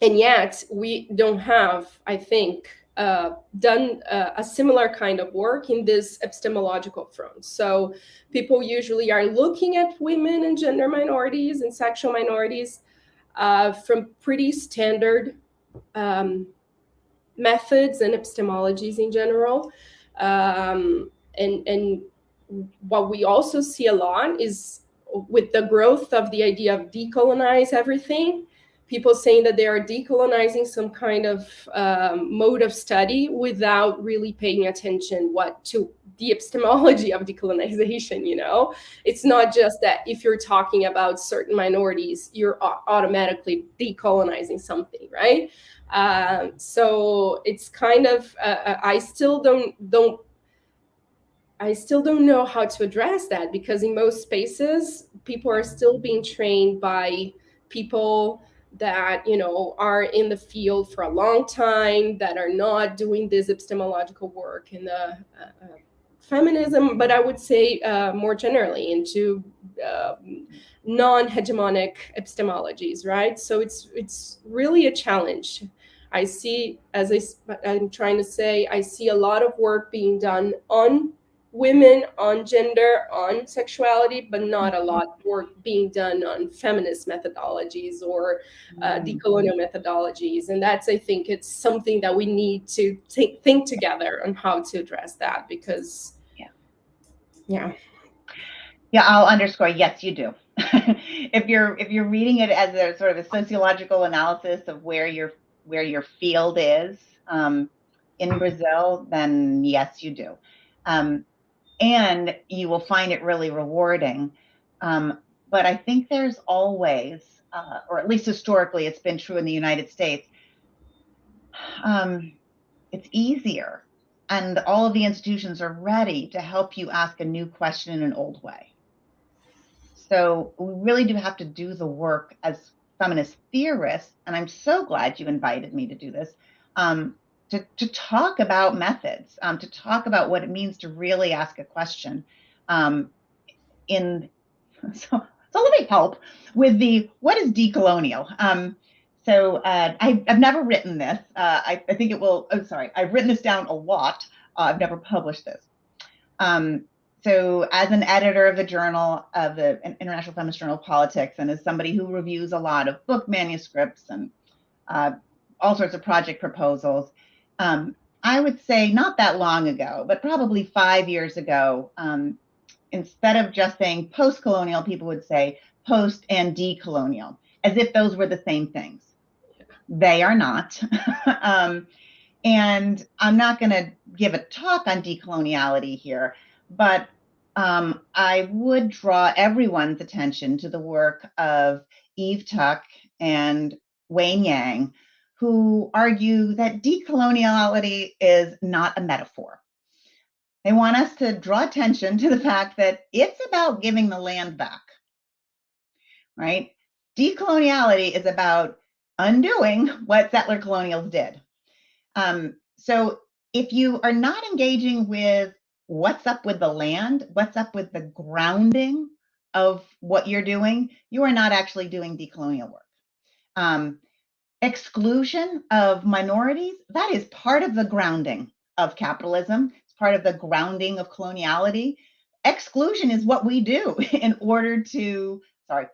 And yet we don't have, I think, done a similar kind of work in this epistemological front. So people usually are looking at women and gender minorities and sexual minorities from pretty standard methods and epistemologies in general. And what we also see a lot is, with the growth of the idea of decolonize everything, people saying that they are decolonizing some kind of mode of study without really paying attention to the epistemology of decolonization. It's not just that if you're talking about certain minorities, you're automatically decolonizing something, right? So it's kind of I still don't know how to address that, because in most spaces people are still being trained by people that are in the field for a long time, that are not doing this epistemological work in the feminism, but I would say more generally into non-hegemonic epistemologies, right? So it's really a challenge. I see, as I'm trying to say, I see a lot of work being done on women, on gender, on sexuality, but not a lot of work being done on feminist methodologies or decolonial methodologies. And that's, I think, it's something that we need to think together on how to address that, because yeah, I'll underscore, yes, you do. If you're reading it as a sort of a sociological analysis of where your field is in Brazil, then yes, you do. And you will find it really rewarding. But I think there's always, or at least historically, it's been true in the United States, it's easier. And all of the institutions are ready to help you ask a new question in an old way. So we really do have to do the work as feminist theorists. And I'm so glad you invited me to do this, to talk about methods, to talk about what it means to really ask a question. So let me help with what is decolonial. I've never written this. I think it will. Oh, sorry, I've written this down a lot. I've never published this. So as an editor of the journal of the International Feminist Journal of Politics, and as somebody who reviews a lot of book manuscripts and all sorts of project proposals, I would say not that long ago, but probably 5 years ago, instead of just saying post-colonial, people would say post and decolonial, as if those were the same things. They are not. And I'm not going to give a talk on decoloniality here, but I would draw everyone's attention to the work of Eve Tuck and Wayne Yang, who argue that decoloniality is not a metaphor. They want us to draw attention to the fact that it's about giving the land back, right? Decoloniality is about undoing what settler colonials did. So if you are not engaging with what's up with the land, what's up with the grounding of what you're doing, you are not actually doing decolonial work. Exclusion of minorities, that is part of the grounding of capitalism. It's part of the grounding of coloniality. Exclusion is what we do in order to, sorry, I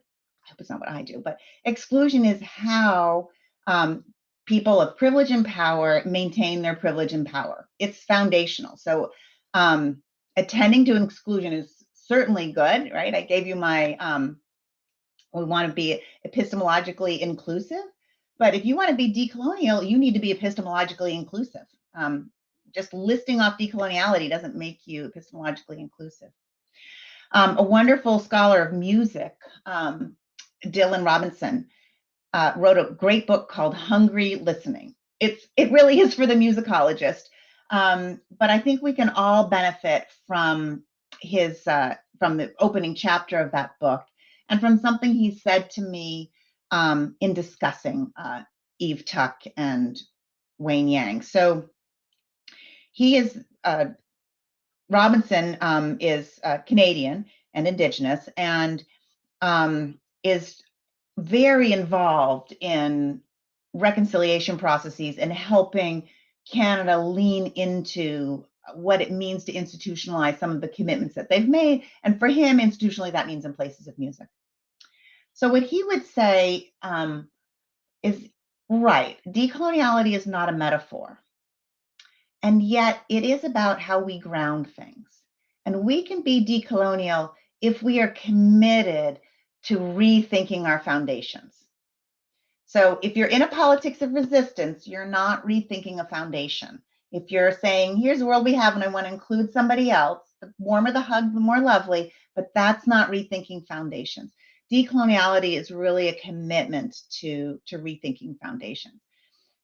hope it's not what I do, but exclusion is how people of privilege and power maintain their privilege and power. It's foundational. So attending to exclusion is certainly good, right? I gave you my, we want to be epistemologically inclusive, but if you want to be decolonial, you need to be epistemologically inclusive. Just listing off decoloniality doesn't make you epistemologically inclusive. A wonderful scholar of music, Dylan Robinson, wrote a great book called Hungry Listening. It really is for the musicologist, but I think we can all benefit from from the opening chapter of that book, and from something he said to me in discussing Eve Tuck and Wayne Yang. So Robinson is Canadian and Indigenous, and is very involved in reconciliation processes and helping Canada lean into what it means to institutionalize some of the commitments that they've made. And for him, institutionally, that means in places of music. So what he would say is, right, decoloniality is not a metaphor. And yet it is about how we ground things. And we can be decolonial if we are committed to rethinking our foundations. So if you're in a politics of resistance, you're not rethinking a foundation. If you're saying, here's the world we have and I want to include somebody else, the warmer the hug, the more lovely, but that's not rethinking foundations. Decoloniality is really a commitment to rethinking foundations.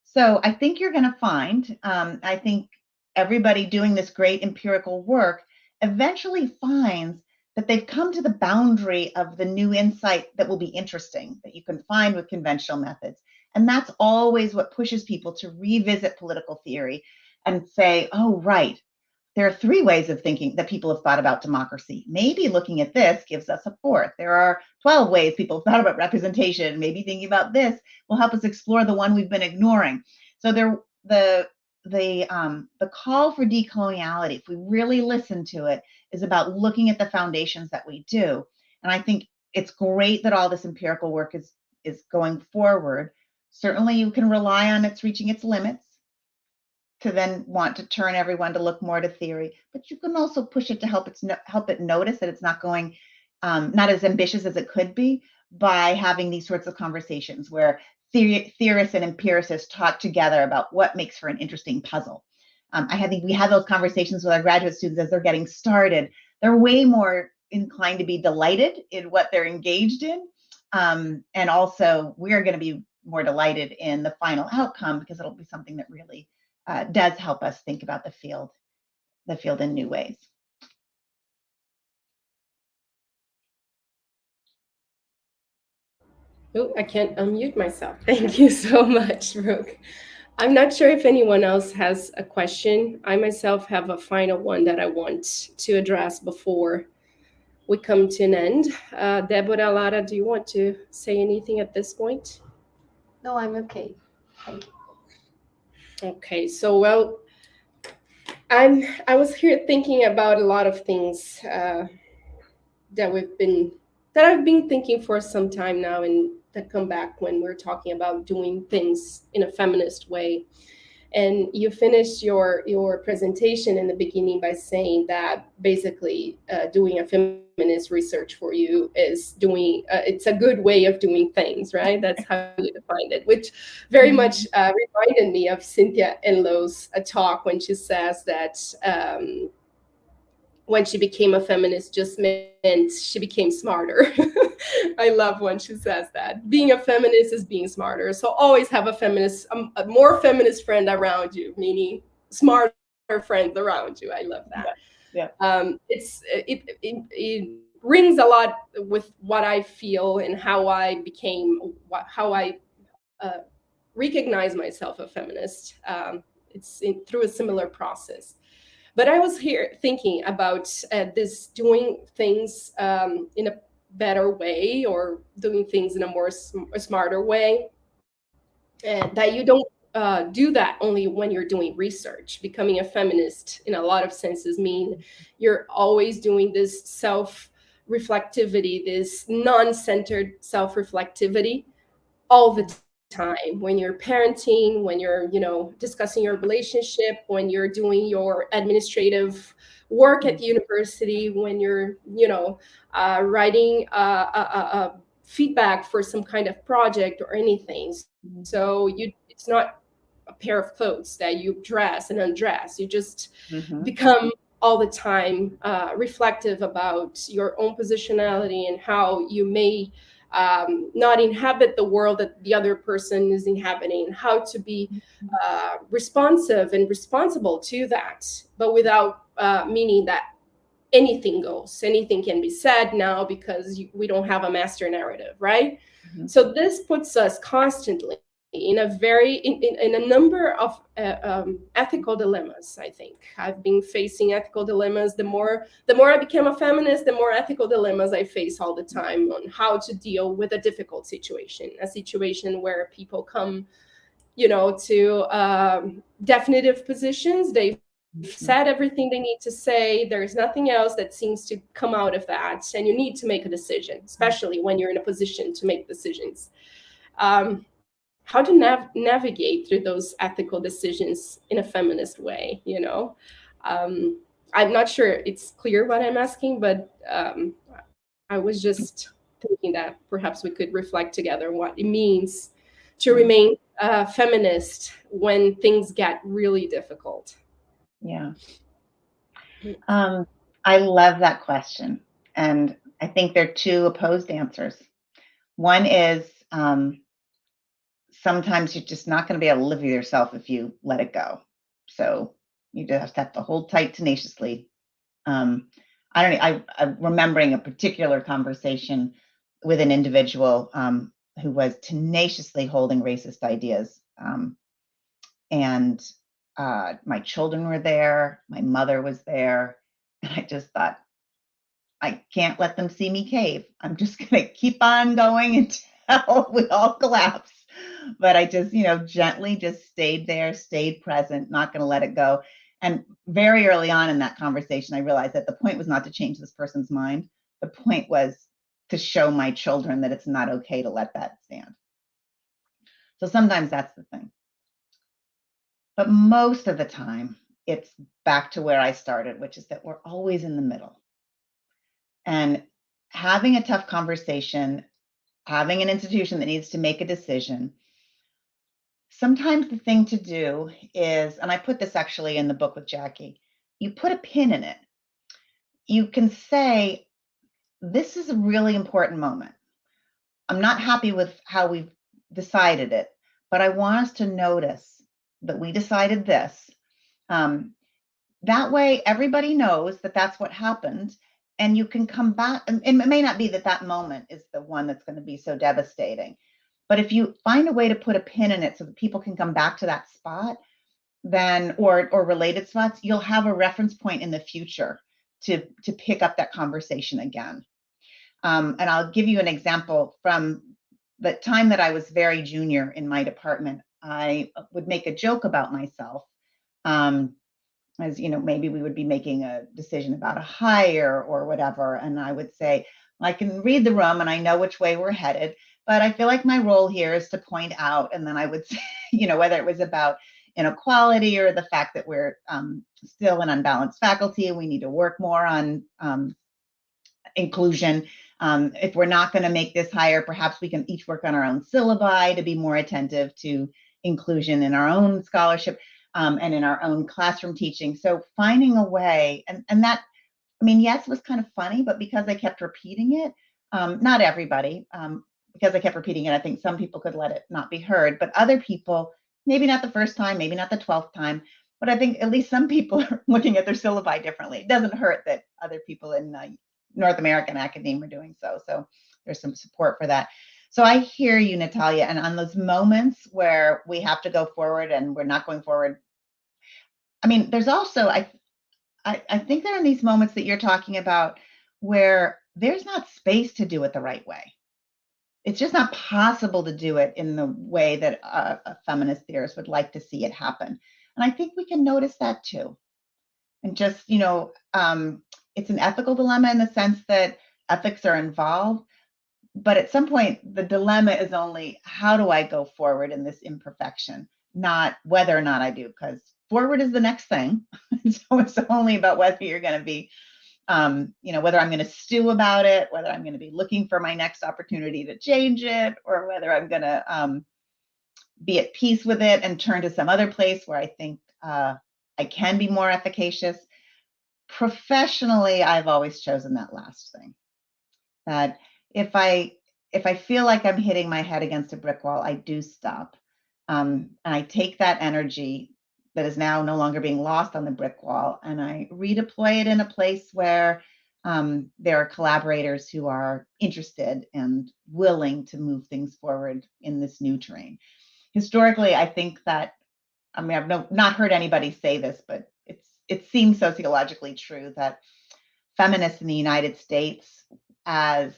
So I think you're going to find, I think everybody doing this great empirical work eventually finds that they've come to the boundary of the new insight that will be interesting, that you can find with conventional methods. And that's always what pushes people to revisit political theory and say, oh, right, there are 3 ways of thinking that people have thought about democracy. Maybe looking at this gives us a 4th. There are 12 ways people have thought about representation. Maybe thinking about this will help us explore the one we've been ignoring. So the call for decoloniality, if we really listen to it, is about looking at the foundations that we do. And I think it's great that all this empirical work is going forward. Certainly you can rely on it's reaching its limits to then want to turn everyone to look more to theory, but you can also push it to help it notice that it's not going not as ambitious as it could be, by having these sorts of conversations where theorists and empiricists talk together about what makes for an interesting puzzle. I think we have those conversations with our graduate students as they're getting started. They're way more inclined to be delighted in what they're engaged in. And also we're going to be more delighted in the final outcome, because it'll be something that really does help us think about the field in new ways. Oh, I can't unmute myself. Thank you so much, Brooke. I'm not sure if anyone else has a question. I myself have a final one that I want to address before we come to an end. Deborah, Lara, do you want to say anything at this point? No, I'm okay. Thank you. Okay, so well, I was here thinking about a lot of things that I've been thinking for some time now, and that come back when we're talking about doing things in a feminist way. And you finished your presentation in the beginning by saying that basically doing a feminist research for you is doing it's a good way of doing things, right? That's how you defined it, which very much reminded me of Cynthia Enlow's talk when she says that when she became a feminist just meant she became smarter. I love when she says that. Being a feminist is being smarter. So always have a more feminist friend around you, meaning smarter friends around you. I love that. Yeah. It rings a lot with what I feel and how I recognize myself a feminist. It's through a similar process. But I was here thinking about this doing things in a better way, or doing things in a smarter way, and that you don't do that only when you're doing research. Becoming a feminist in a lot of senses mean you're always doing this self-reflectivity, this non-centered self-reflectivity all the time, when you're parenting, when you're discussing your relationship, when you're doing your administrative work at the university, when you're writing a feedback for some kind of project or anything. So it's not a pair of clothes that you dress and undress. You just become all the time reflective about your own positionality and how you may not inhabit the world that the other person is inhabiting, how to be responsive and responsible to that, but without meaning that anything goes, anything can be said now because we don't have a master narrative, right? So this puts us constantly in a number of ethical dilemmas. I think I've been facing ethical dilemmas. The more I became a feminist, the more ethical dilemmas I face all the time on how to deal with a difficult situation, a situation where people come, to definitive positions. They've said everything they need to say. There's nothing else that seems to come out of that, and you need to make a decision, especially when you're in a position to make decisions. How to navigate through those ethical decisions in a feminist way, I'm not sure it's clear what I'm asking, but I was just thinking that perhaps we could reflect together what it means to remain feminist when things get really difficult. Yeah. I love that question. And I think there are 2 opposed answers. One is sometimes you're just not going to be able to live with yourself if you let it go. So you just have to hold tight tenaciously. I'm remembering a particular conversation with an individual who was tenaciously holding racist ideas. And My children were there. My mother was there. And I just thought, I can't let them see me cave. I'm just going to keep on going until we all collapse. But I just, gently just stayed there, stayed present, not going to let it go. And very early on in that conversation, I realized that the point was not to change this person's mind. The point was to show my children that it's not okay to let that stand. So sometimes that's the thing. But most of the time, it's back to where I started, which is that we're always in the middle. And having a tough conversation, having an institution that needs to make a decision, sometimes the thing to do is, and I put this actually in the book with Jackie, you put a pin in it. You can say, this is a really important moment. I'm not happy with how we've decided it, but I want us to notice that we decided this. That way, everybody knows that that's what happened, and you can come back. And it may not be that that moment is the one that's going to be so devastating, but if you find a way to put a pin in it so that people can come back to that spot, then or related spots, you'll have a reference point in the future to pick up that conversation again. And I'll give you an example from the time that I was very junior in my department. I would make a joke about myself. As maybe we would be making a decision about a hire or whatever. And I would say, I can read the room and I know which way we're headed, but I feel like my role here is to point out. And then I would say, whether it was about inequality or the fact that we're still an unbalanced faculty and we need to work more on inclusion. If we're not going to make this hire, perhaps we can each work on our own syllabi to be more attentive to inclusion in our own scholarship. And in our own classroom teaching. So finding a way, and that, yes, it was kind of funny, but because I kept repeating it, not everybody, because I kept repeating it, I think some people could let it not be heard, but other people, maybe not the first time, maybe not the 12th time, but I think at least some people are looking at their syllabi differently. It doesn't hurt that other people in North American academia are doing so. So there's some support for that. So I hear you, Natalia, and on those moments where we have to go forward and we're not going forward, there's also, I think there are these moments that you're talking about where there's not space to do it the right way. It's just not possible to do it in the way that a feminist theorist would like to see it happen. And I think we can notice that too. And just, it's an ethical dilemma in the sense that ethics are involved. But at some point, the dilemma is only, how do I go forward in this imperfection, not whether or not I do, because forward is the next thing. So it's only about whether you're going to be, whether I'm going to stew about it, whether I'm going to be looking for my next opportunity to change it, or whether I'm going to be at peace with it and turn to some other place where I think I can be more efficacious. Professionally, I've always chosen that last thing. That if I feel like I'm hitting my head against a brick wall, I do stop. And I take that energy that is now no longer being lost on the brick wall, and I redeploy it in a place where there are collaborators who are interested and willing to move things forward in this new terrain. Historically, I think that, I've not heard anybody say this, but it seems sociologically true that feminists in the United States, as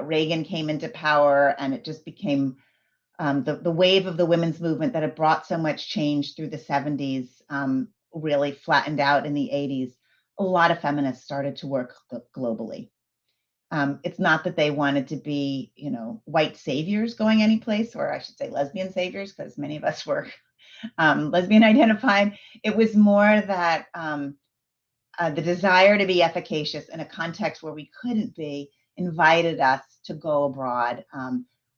Reagan came into power and it just became the wave of the women's movement that had brought so much change through the 70s, really flattened out in the 80s. A lot of feminists started to work globally. It's not that they wanted to be, white saviors going any place, or I should say lesbian saviors, because many of us were lesbian identified. It was more that the desire to be efficacious in a context where we couldn't be invited us to go abroad,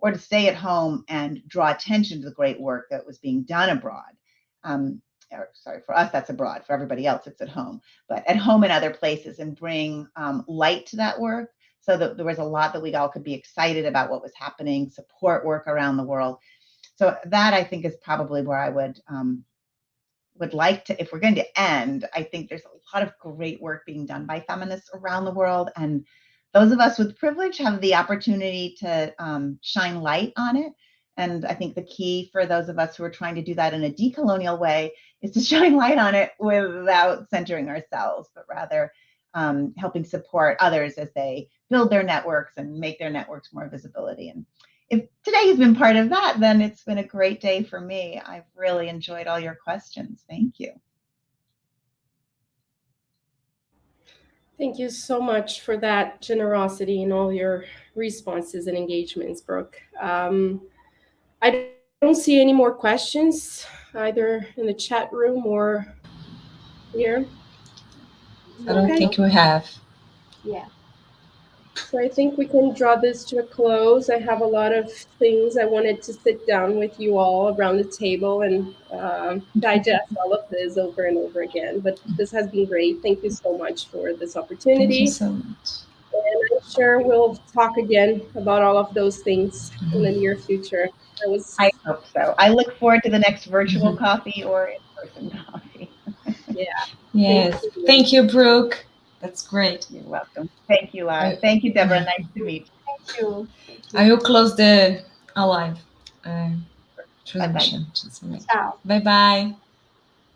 or to stay at home and draw attention to the great work that was being done abroad. For us, that's abroad. For everybody else, it's at home. But at home and other places, and bring light to that work, so that there was a lot that we all could be excited about what was happening, support work around the world. So that, I think, is probably where I would like to, if we're going to end, I think there's a lot of great work being done by feminists around the world. And those of us with privilege have the opportunity to shine light on it. And I think the key for those of us who are trying to do that in a decolonial way is to shine light on it without centering ourselves, but rather helping support others as they build their networks and make their networks more visibility. And if today has been part of that, then it's been a great day for me. I've really enjoyed all your questions. Thank you. Thank you so much for that generosity in all your responses and engagements, Brooke. I don't see any more questions, either in the chat room or here. I don't think we have. Yeah. So I think we can draw this to a close. I have a lot of things I wanted to sit down with you all around the table and digest all of this over and over again. But this has been great. Thank you so much for this opportunity. Thank you so much. And I'm sure we'll talk again about all of those things in the near future. I hope so. I look forward to the next virtual coffee or in-person coffee. Yeah. Yes. Thank you, Brooke. That's great. You're welcome. Thank you, Lara. Thank you, Deborah. Nice to meet you. Thank you. I will close the live transmission. Ciao. Bye-bye.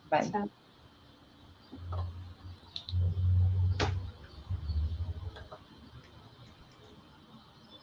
Bye. Ciao.